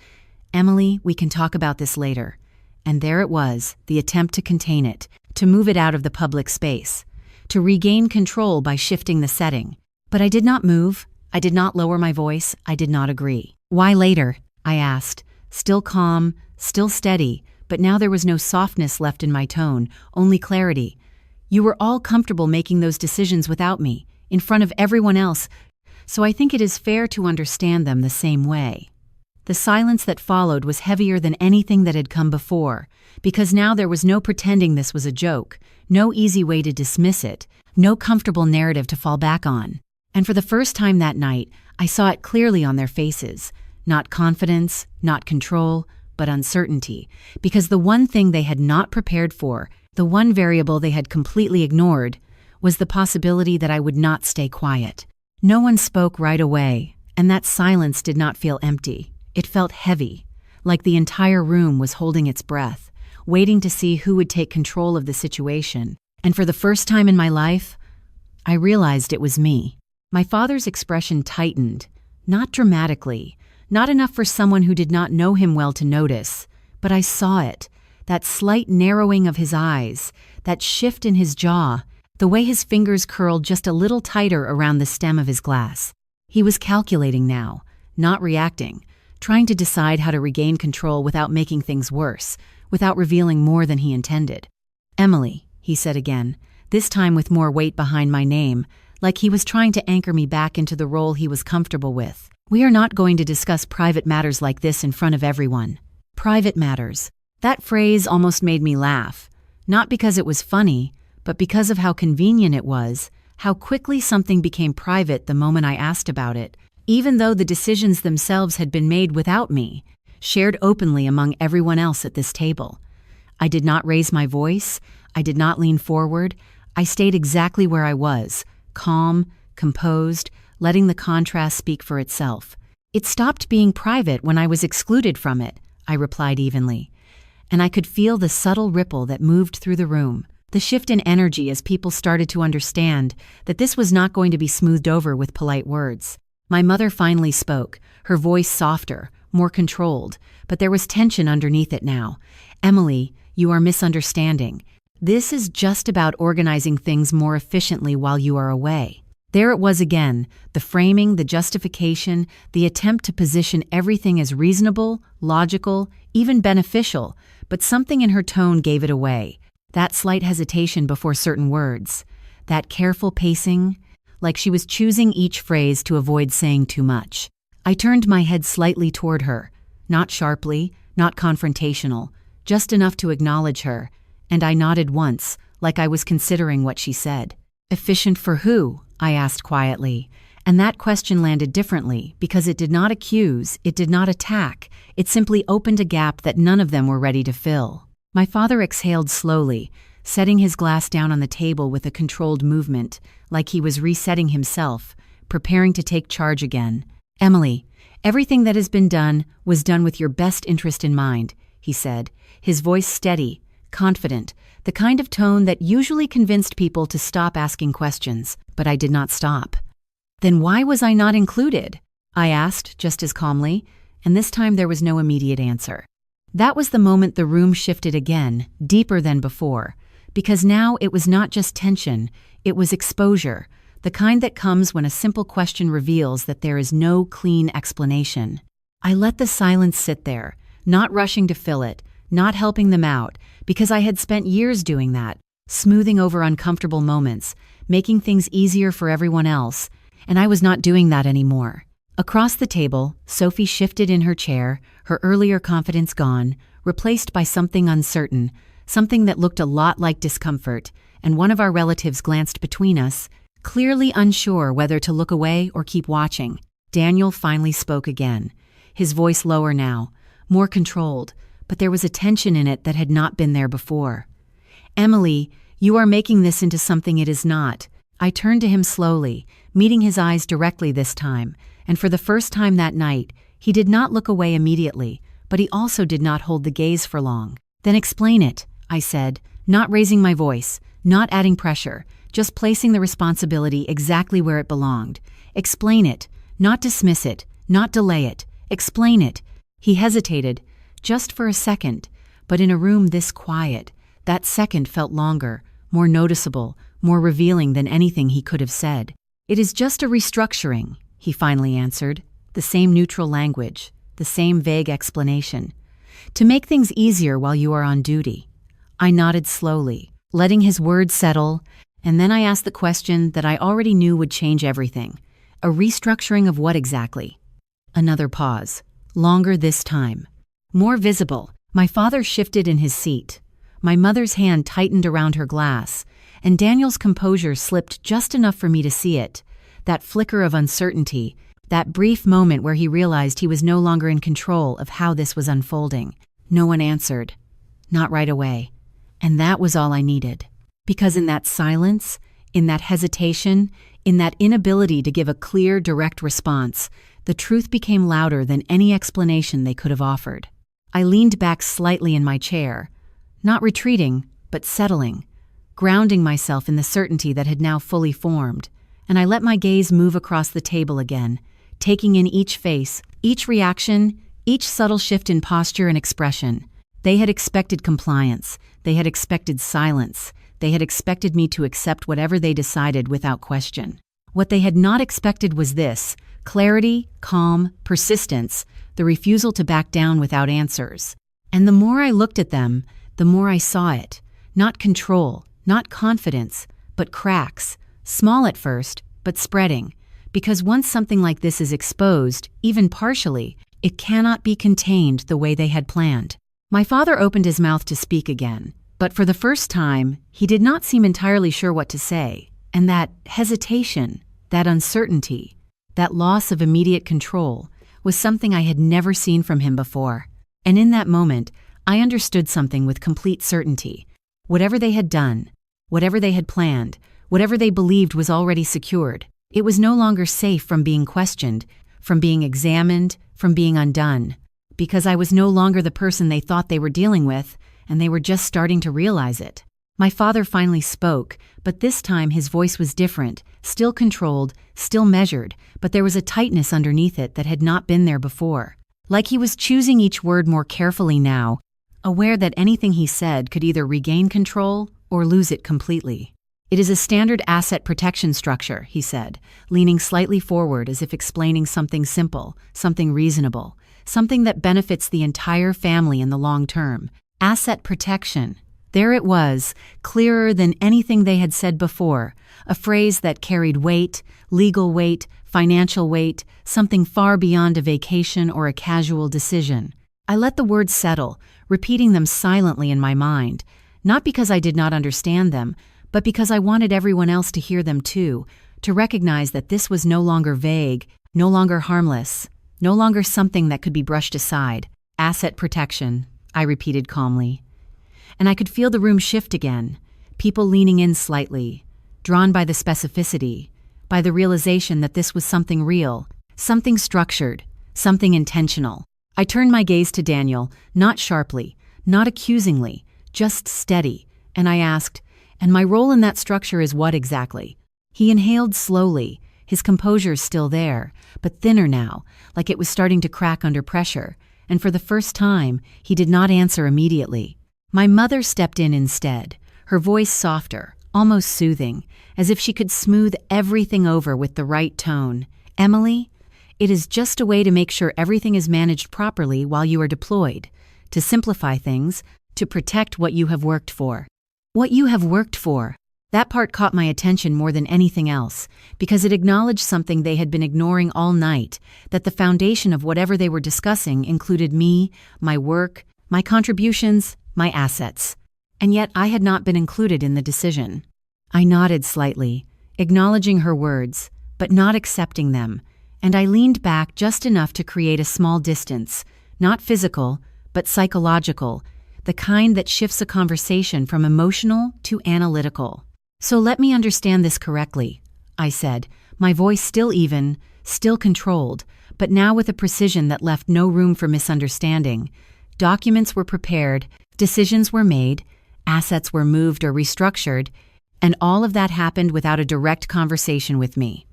"Emily, we can talk about this later." And there it was, the attempt to contain it, to move it out of the public space, to regain control by shifting the setting. But I did not move. I did not lower my voice. I did not agree. "Why later?" I asked, still calm, still steady, but now there was no softness left in my tone, only clarity. "You were all comfortable making those decisions without me, in front of everyone else, so I think it is fair to understand them the same way." The silence that followed was heavier than anything that had come before, because now there was no pretending this was a joke, no easy way to dismiss it, no comfortable narrative to fall back on. And for the first time that night, I saw it clearly on their faces. Not confidence, not control, but uncertainty, because the one thing they had not prepared for, the one variable they had completely ignored, was the possibility that I would not stay quiet. No one spoke right away, and that silence did not feel empty. It felt heavy, like the entire room was holding its breath, waiting to see who would take control of the situation. And for the first time in my life, I realized it was me. My father's expression tightened, not dramatically, not enough for someone who did not know him well to notice, but I saw it, that slight narrowing of his eyes, that shift in his jaw, the way his fingers curled just a little tighter around the stem of his glass. He was calculating now, not reacting, trying to decide how to regain control without making things worse, without revealing more than he intended. "Emily," he said again, this time with more weight behind my name, like he was trying to anchor me back into the role he was comfortable with. "We are not going to discuss private matters like this in front of everyone." Private matters. That phrase almost made me laugh, not because it was funny, but because of how convenient it was, how quickly something became private the moment I asked about it, even though the decisions themselves had been made without me, shared openly among everyone else at this table. I did not raise my voice. I did not lean forward. I stayed exactly where I was, calm, composed, letting the contrast speak for itself. "It stopped being private when I was excluded from it," I replied evenly. And I could feel the subtle ripple that moved through the room, the shift in energy as people started to understand that this was not going to be smoothed over with polite words. My mother finally spoke, her voice softer, more controlled, but there was tension underneath it now. "Emily, you are misunderstanding. This is just about organizing things more efficiently while you are away." There it was again, the framing, the justification, the attempt to position everything as reasonable, logical, even beneficial, but something in her tone gave it away. That slight hesitation before certain words, that careful pacing, like she was choosing each phrase to avoid saying too much. I turned my head slightly toward her, not sharply, not confrontational, just enough to acknowledge her, and I nodded once, like I was considering what she said. "Efficient for who?" I asked quietly, and that question landed differently because it did not accuse, it did not attack, it simply opened a gap that none of them were ready to fill. My father exhaled slowly, setting his glass down on the table with a controlled movement, like he was resetting himself, preparing to take charge again. "Emily, everything that has been done was done with your best interest in mind," he said, his voice steady, confident, the kind of tone that usually convinced people to stop asking questions, but I did not stop. "Then why was I not included?" I asked just as calmly, and this time there was no immediate answer. That was the moment the room shifted again, deeper than before, because now it was not just tension, it was exposure, the kind that comes when a simple question reveals that there is no clean explanation. I let the silence sit there, not rushing to fill it, not helping them out, because I had spent years doing that, smoothing over uncomfortable moments, making things easier for everyone else, and I was not doing that anymore. Across the table, Sophie shifted in her chair, her earlier confidence gone, replaced by something uncertain, something that looked a lot like discomfort, and one of our relatives glanced between us, clearly unsure whether to look away or keep watching. Daniel finally spoke again, his voice lower now, more controlled, but there was a tension in it that had not been there before. "Emily, you are making this into something it is not." I turned to him slowly, meeting his eyes directly this time, and for the first time that night, he did not look away immediately, but he also did not hold the gaze for long. "Then explain it," I said, not raising my voice, not adding pressure, just placing the responsibility exactly where it belonged. "Explain it, not dismiss it, not delay it. Explain it." He hesitated, just for a second, but in a room this quiet, that second felt longer, more noticeable, more revealing than anything he could have said. "It is just a restructuring," he finally answered, the same neutral language, the same vague explanation. "To make things easier while you are on duty." I nodded slowly, letting his words settle, and then I asked the question that I already knew would change everything. A restructuring of what exactly? Another pause, longer this time. More visible, my father shifted in his seat. My mother's hand tightened around her glass, and Daniel's composure slipped just enough for me to see it. That flicker of uncertainty, that brief moment where he realized he was no longer in control of how this was unfolding. No one answered. Not right away. And that was all I needed. Because in that silence, in that hesitation, in that inability to give a clear, direct response, the truth became louder than any explanation they could have offered. I leaned back slightly in my chair, not retreating, but settling, grounding myself in the certainty that had now fully formed, and I let my gaze move across the table again, taking in each face, each reaction, each subtle shift in posture and expression. They had expected compliance, they had expected silence, they had expected me to accept whatever they decided without question. What they had not expected was this: clarity, calm, persistence, the refusal to back down without answers. And the more I looked at them, the more I saw it. Not control, not confidence, but cracks, small at first, but spreading. Because once something like this is exposed, even partially, it cannot be contained the way they had planned. My father opened his mouth to speak again, but for the first time, he did not seem entirely sure what to say. And that hesitation, that uncertainty, that loss of immediate control, was something I had never seen from him before. And in that moment, I understood something with complete certainty. Whatever they had done, whatever they had planned, whatever they believed was already secured, it was no longer safe from being questioned, from being examined, from being undone. Because I was no longer the person they thought they were dealing with, and they were just starting to realize it. My father finally spoke, but this time his voice was different, still controlled, still measured, but there was a tightness underneath it that had not been there before. Like he was choosing each word more carefully now, aware that anything he said could either regain control or lose it completely. "It is a standard asset protection structure," he said, leaning slightly forward as if explaining something simple, something reasonable, something that benefits the entire family in the long term. Asset protection. There it was, clearer than anything they had said before, a phrase that carried weight, legal weight, financial weight, something far beyond a vacation or a casual decision. I let the words settle, repeating them silently in my mind, not because I did not understand them, but because I wanted everyone else to hear them too, to recognize that this was no longer vague, no longer harmless, no longer something that could be brushed aside. Asset protection, I repeated calmly. And I could feel the room shift again, people leaning in slightly, drawn by the specificity, by the realization that this was something real, something structured, something intentional. I turned my gaze to Daniel, not sharply, not accusingly, just steady, and I asked, "And my role in that structure is what exactly?" He inhaled slowly, his composure still there, but thinner now, like it was starting to crack under pressure, and for the first time, he did not answer immediately. My mother stepped in instead, her voice softer, almost soothing, as if she could smooth everything over with the right tone. "Emily, it is just a way to make sure everything is managed properly while you are deployed, to simplify things, to protect what you have worked for." What you have worked for. That part caught my attention more than anything else, because it acknowledged something they had been ignoring all night, that the foundation of whatever they were discussing included me, my work, my contributions, my assets. And yet I had not been included in the decision. I nodded slightly, acknowledging her words, but not accepting them, and I leaned back just enough to create a small distance, not physical, but psychological, the kind that shifts a conversation from emotional to analytical. "So let me understand this correctly," I said, my voice still even, still controlled, but now with a precision that left no room for misunderstanding. Documents were prepared, decisions were made, assets were moved or restructured, and all of that happened without a direct conversation with me.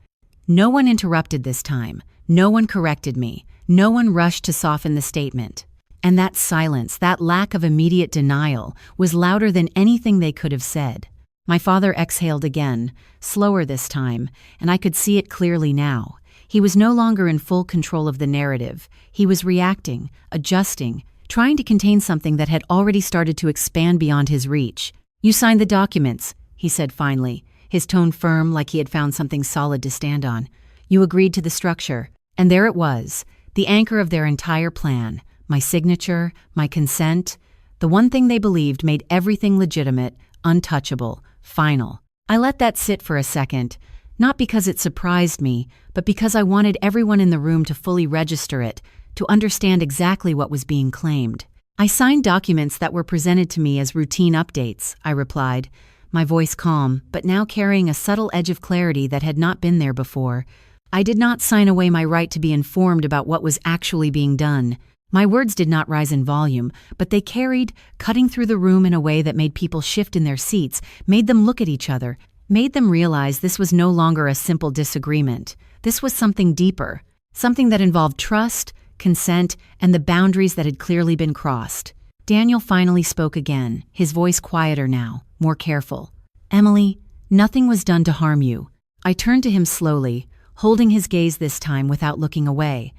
No one interrupted this time. No one corrected me. No one rushed to soften the statement. And that silence, that lack of immediate denial, was louder than anything they could have said. My father exhaled again, slower this time, and I could see it clearly now. He was no longer in full control of the narrative. He was reacting, adjusting, trying to contain something that had already started to expand beyond his reach. "You signed the documents," he said finally, his tone firm like he had found something solid to stand on. "You agreed to the structure." And there it was, the anchor of their entire plan. My signature, my consent, the one thing they believed made everything legitimate, untouchable, final. I let that sit for a second, not because it surprised me, but because I wanted everyone in the room to fully register it, to understand exactly what was being claimed. "I signed documents that were presented to me as routine updates," I replied, my voice calm, but now carrying a subtle edge of clarity that had not been there before. "I did not sign away my right to be informed about what was actually being done." My words did not rise in volume, but they carried, cutting through the room in a way that made people shift in their seats, made them look at each other, made them realize this was no longer a simple disagreement. This was something deeper, something that involved trust, consent, and the boundaries that had clearly been crossed. Daniel finally spoke again, his voice quieter now, more careful. "Emily, nothing was done to harm you." I turned to him slowly, holding his gaze this time without looking away,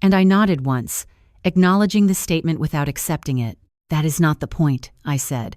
and I nodded once, acknowledging the statement without accepting it. "That is not the point," I said,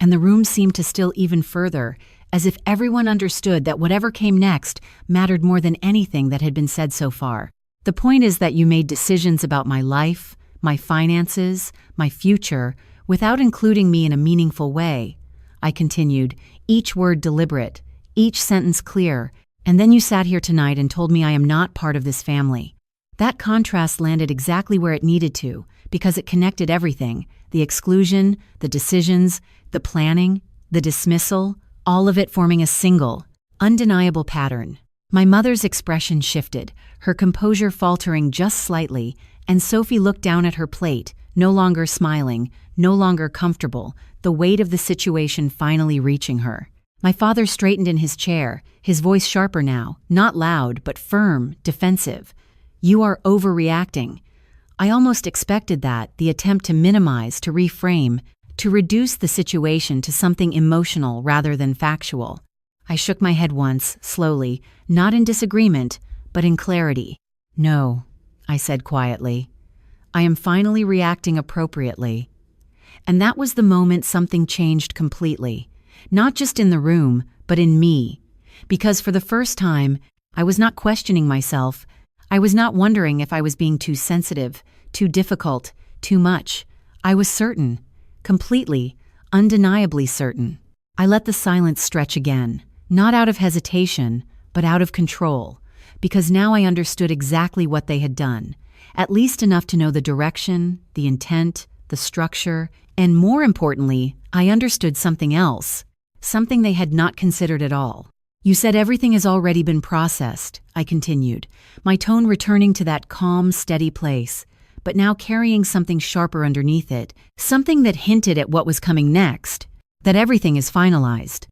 and the room seemed to still even further, as if everyone understood that whatever came next mattered more than anything that had been said so far. "The point is that you made decisions about my life, my finances, my future, without including me in a meaningful way," I continued, each word deliberate, each sentence clear, "and then you sat here tonight and told me I am not part of this family." That contrast landed exactly where it needed to, because it connected everything: the exclusion, the decisions, the planning, the dismissal, all of it forming a single, undeniable pattern. My mother's expression shifted, her composure faltering just slightly, and Sophie looked down at her plate, no longer smiling, no longer comfortable, the weight of the situation finally reaching her. My father straightened in his chair, his voice sharper now, not loud, but firm, defensive. "You are overreacting." I almost expected that, the attempt to minimize, to reframe, to reduce the situation to something emotional rather than factual. I shook my head once, slowly, not in disagreement, but in clarity. "No," I said quietly. "I am finally reacting appropriately." And that was the moment something changed completely, not just in the room, but in me. Because for the first time, I was not questioning myself. I was not wondering if I was being too sensitive, too difficult, too much. I was certain, completely, undeniably certain. I let the silence stretch again, not out of hesitation, but out of control, because now I understood exactly what they had done, at least enough to know the direction, the intent, the structure, and more importantly, I understood something else, something they had not considered at all. "You said everything has already been processed," I continued, my tone returning to that calm, steady place, but now carrying something sharper underneath it, something that hinted at what was coming next, that everything is finalized.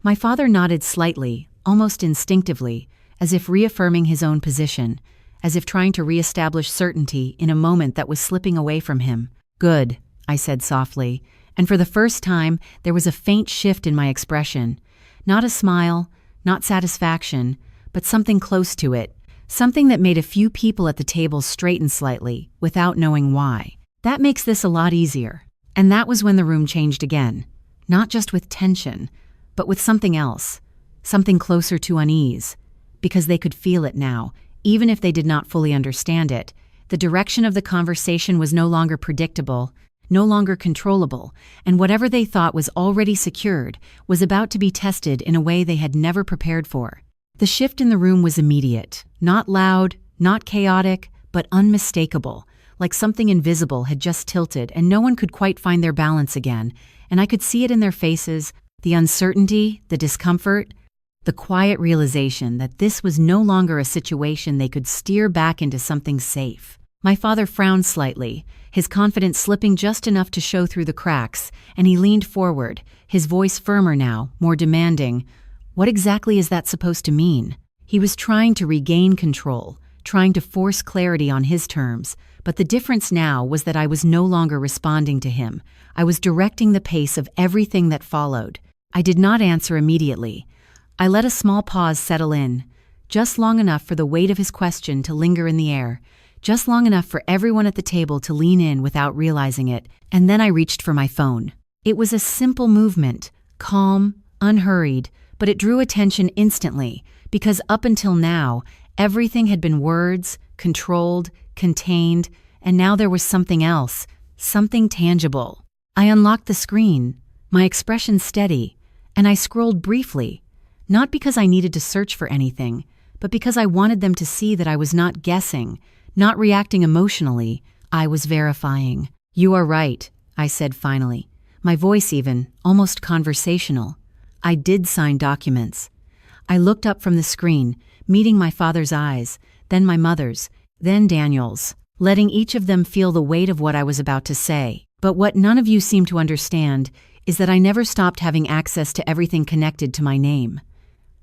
My father nodded slightly, almost instinctively, as if reaffirming his own position, as if trying to reestablish certainty in a moment that was slipping away from him. "Good," I said softly, and for the first time there was a faint shift in my expression. Not a smile, not satisfaction, but something close to it, something that made a few people at the table straighten slightly, without knowing why. "That makes this a lot easier." And that was when the room changed again, not just with tension, but with something else, something closer to unease, because they could feel it now, even if they did not fully understand it. The direction of the conversation was no longer predictable, no longer controllable, and whatever they thought was already secured was about to be tested in a way they had never prepared for. The shift in the room was immediate, not loud, not chaotic, but unmistakable, like something invisible had just tilted and no one could quite find their balance again, and I could see it in their faces, the uncertainty, the discomfort, the quiet realization that this was no longer a situation they could steer back into something safe. My father frowned slightly, his confidence slipping just enough to show through the cracks, and he leaned forward, his voice firmer now, more demanding. What exactly is that supposed to mean? He was trying to regain control, trying to force clarity on his terms, but the difference now was that I was no longer responding to him. I was directing the pace of everything that followed. I did not answer immediately. I let a small pause settle in, just long enough for the weight of his question to linger in the air, just long enough for everyone at the table to lean in without realizing it, and then I reached for my phone. It was a simple movement, calm, unhurried, but it drew attention instantly, because up until now, everything had been words, controlled, contained, and now there was something else, something tangible. I unlocked the screen, my expression steady, and I scrolled briefly, not because I needed to search for anything, but because I wanted them to see that I was not guessing, not reacting emotionally. I was verifying. "You are right," I said finally, my voice even, almost conversational. I did sign documents. I looked up from the screen, meeting my father's eyes, then my mother's, then Daniel's, letting each of them feel the weight of what I was about to say. But what none of you seem to understand is that I never stopped having access to everything connected to my name.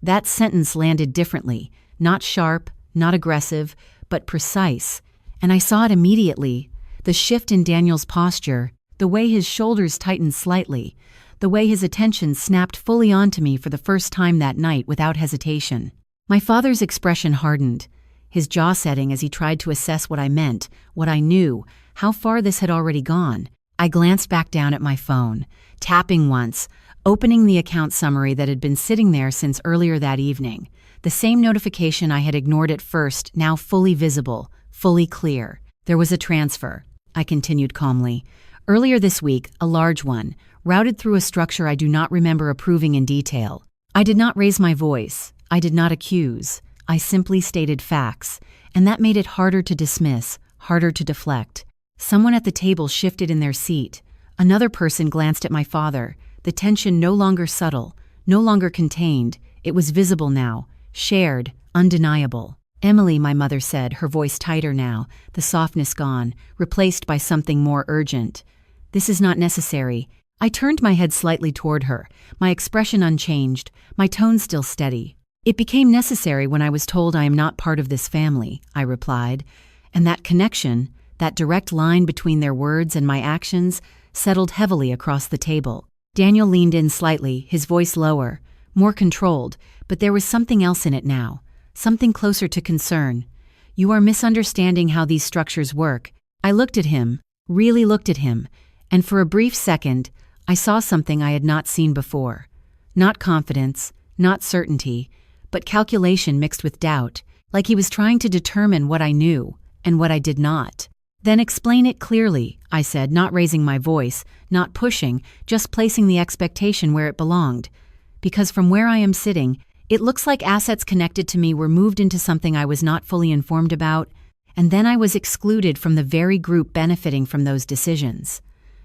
That sentence landed differently, not sharp, not aggressive, but precise, and I saw it immediately. The shift in Daniel's posture, the way his shoulders tightened slightly, the way his attention snapped fully onto me for the first time that night without hesitation. My father's expression hardened, his jaw setting as he tried to assess what I meant, what I knew, how far this had already gone. I glanced back down at my phone, tapping once, opening the account summary that had been sitting there since earlier that evening. The same notification I had ignored at first, now fully visible, fully clear. There was a transfer, I continued calmly. Earlier this week, a large one, routed through a structure I do not remember approving in detail. I did not raise my voice. I did not accuse. I simply stated facts, and that made it harder to dismiss, harder to deflect. Someone at the table shifted in their seat. Another person glanced at my father, the tension no longer subtle, no longer contained. It was visible now, shared, undeniable. "Emily," my mother said, her voice tighter now, the softness gone, replaced by something more urgent. "This is not necessary." I turned my head slightly toward her, my expression unchanged, my tone still steady. "It became necessary when I was told I am not part of this family," I replied, and that connection, that direct line between their words and my actions, settled heavily across the table. Daniel leaned in slightly, his voice lower, more controlled, but there was something else in it now, something closer to concern. "You are misunderstanding how these structures work." I looked at him, really looked at him, and for a brief second, I saw something I had not seen before. Not confidence, not certainty, but calculation mixed with doubt, like he was trying to determine what I knew and what I did not. "Then explain it clearly," I said, not raising my voice, not pushing, just placing the expectation where it belonged. "Because from where I am sitting, it looks like assets connected to me were moved into something I was not fully informed about, and then I was excluded from the very group benefiting from those decisions."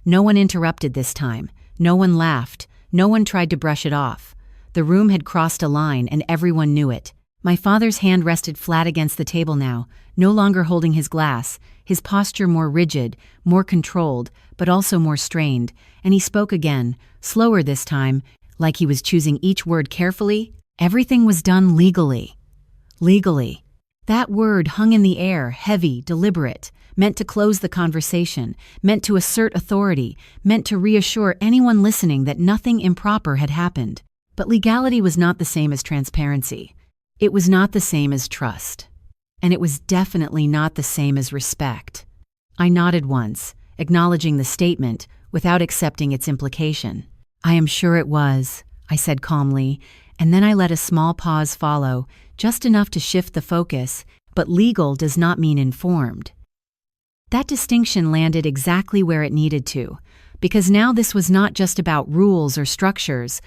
No one interrupted this time. No one laughed. No one tried to brush it off. The room had crossed a line, and everyone knew it. My father's hand rested flat against the table now, no longer holding his glass, his posture more rigid, more controlled, but also more strained, and he spoke again, slower this time, like he was choosing each word carefully. "Everything was done legally." Legally. That word hung in the air, heavy, deliberate, meant to close the conversation, meant to assert authority, meant to reassure anyone listening that nothing improper had happened. But legality was not the same as transparency. It was not the same as trust. And it was definitely not the same as respect. I nodded once, acknowledging the statement without accepting its implication. "I am sure it was," I said calmly, and then I let a small pause follow, just enough to shift the focus, but legal does not mean informed. That distinction landed exactly where it needed to, because now this was not just about rules or structures,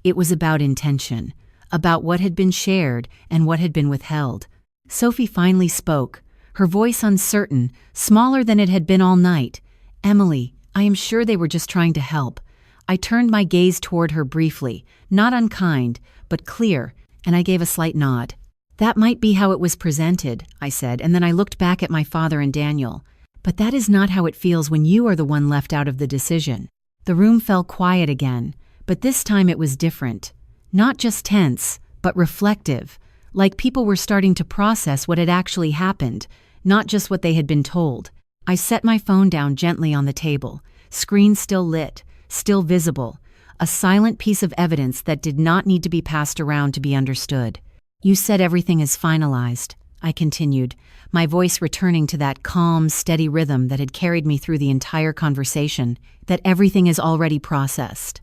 it was about intention, about what had been shared and what had been withheld. Sophie finally spoke, her voice uncertain, smaller than it had been all night. "Emily, I am sure they were just trying to help." I turned my gaze toward her briefly, not unkind, but clear, and I gave a slight nod. "That might be how it was presented," I said, and then I looked back at my father and Daniel. "But that is not how it feels when you are the one left out of the decision." The room fell quiet again, but this time it was different. Not just tense, but reflective, like people were starting to process what had actually happened, not just what they had been told. I set my phone down gently on the table, screen still lit, still visible, a silent piece of evidence that did not need to be passed around to be understood. "You said everything is finalized," I continued, my voice returning to that calm, steady rhythm that had carried me through the entire conversation, "that everything is already processed."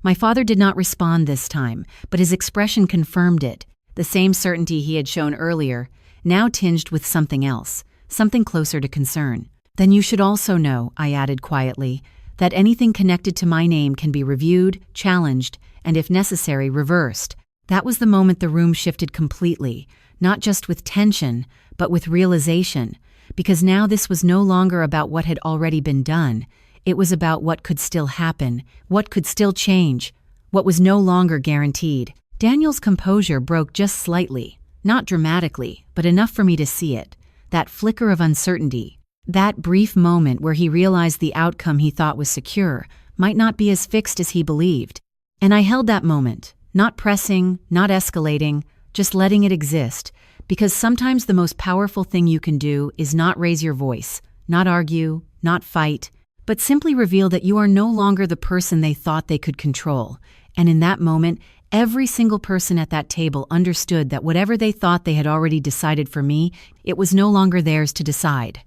My father did not respond this time, but his expression confirmed it, the same certainty he had shown earlier, now tinged with something else, something closer to concern. "Then you should also know," I added quietly, "that anything connected to my name can be reviewed, challenged, and if necessary, reversed." That was the moment the room shifted completely, not just with tension, but with realization, because now this was no longer about what had already been done. It was about what could still happen, what could still change, what was no longer guaranteed. Daniel's composure broke just slightly, not dramatically, but enough for me to see it. That flicker of uncertainty, that brief moment where he realized the outcome he thought was secure might not be as fixed as he believed. And I held that moment, not pressing, not escalating, just letting it exist, because sometimes the most powerful thing you can do is not raise your voice, not argue, not fight, but simply reveal that you are no longer the person they thought they could control. And in that moment, every single person at that table understood that whatever they thought they had already decided for me, it was no longer theirs to decide.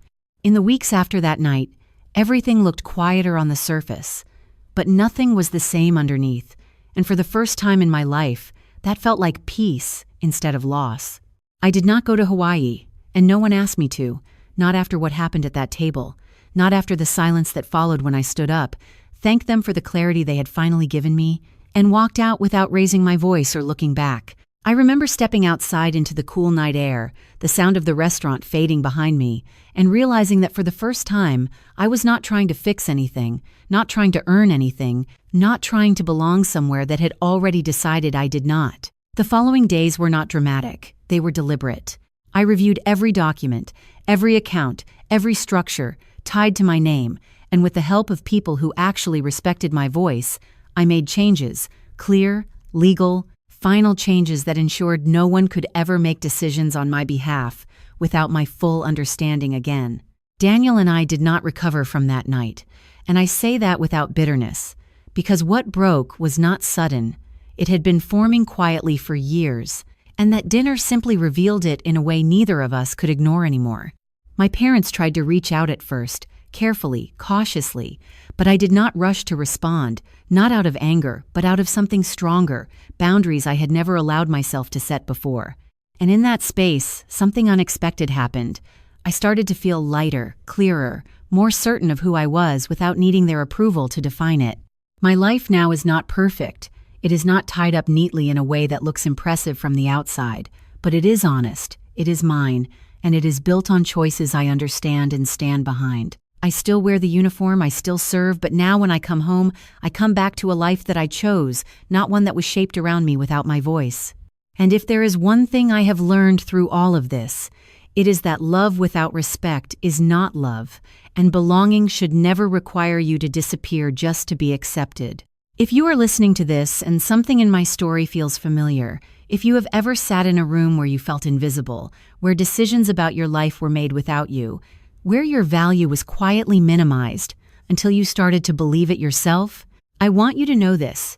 In the weeks after that night, everything looked quieter on the surface, but nothing was the same underneath. And for the first time in my life, that felt like peace instead of loss. I did not go to Hawaii, and no one asked me to, not after what happened at that table, not after the silence that followed when I stood up, thanked them for the clarity they had finally given me, and walked out without raising my voice or looking back. I remember stepping outside into the cool night air, the sound of the restaurant fading behind me, and realizing that for the first time, I was not trying to fix anything, not trying to earn anything, not trying to belong somewhere that had already decided I did not. The following days were not dramatic, they were deliberate. I reviewed every document, every account, every structure, tied to my name, and with the help of people who actually respected my voice, I made changes, clear, legal, final changes that ensured no one could ever make decisions on my behalf without my full understanding again. Daniel and I did not recover from that night, and I say that without bitterness, because what broke was not sudden. It had been forming quietly for years, and that dinner simply revealed it in a way neither of us could ignore anymore. My parents tried to reach out at first, carefully, cautiously, but I did not rush to respond, not out of anger, but out of something stronger, boundaries I had never allowed myself to set before. And in that space, something unexpected happened. I started to feel lighter, clearer, more certain of who I was without needing their approval to define it. My life now is not perfect. It is not tied up neatly in a way that looks impressive from the outside, but it is honest, it is mine, and it is built on choices I understand and stand behind. I still wear the uniform, I still serve, but now when I come home, I come back to a life that I chose, not one that was shaped around me without my voice. And if there is one thing I have learned through all of this, it is that love without respect is not love, and belonging should never require you to disappear just to be accepted. If you are listening to this and something in my story feels familiar, if you have ever sat in a room where you felt invisible, where decisions about your life were made without you, where your value was quietly minimized until you started to believe it yourself, I want you to know this.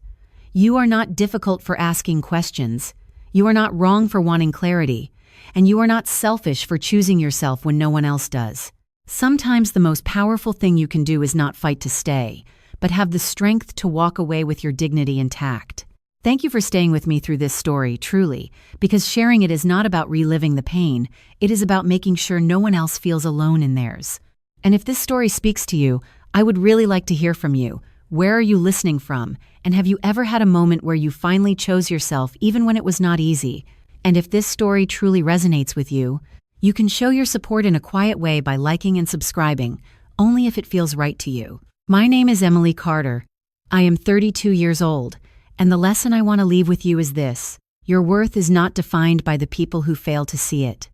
You are not difficult for asking questions. You are not wrong for wanting clarity. And you are not selfish for choosing yourself when no one else does. Sometimes the most powerful thing you can do is not fight to stay, but have the strength to walk away with your dignity intact. Thank you for staying with me through this story, truly, because sharing it is not about reliving the pain, it is about making sure no one else feels alone in theirs. And if this story speaks to you, I would really like to hear from you. Where are you listening from? And have you ever had a moment where you finally chose yourself even when it was not easy? And if this story truly resonates with you, you can show your support in a quiet way by liking and subscribing, only if it feels right to you. My name is Emily Carter. I am 32 years old, and the lesson I want to leave with you is this: your worth is not defined by the people who fail to see it.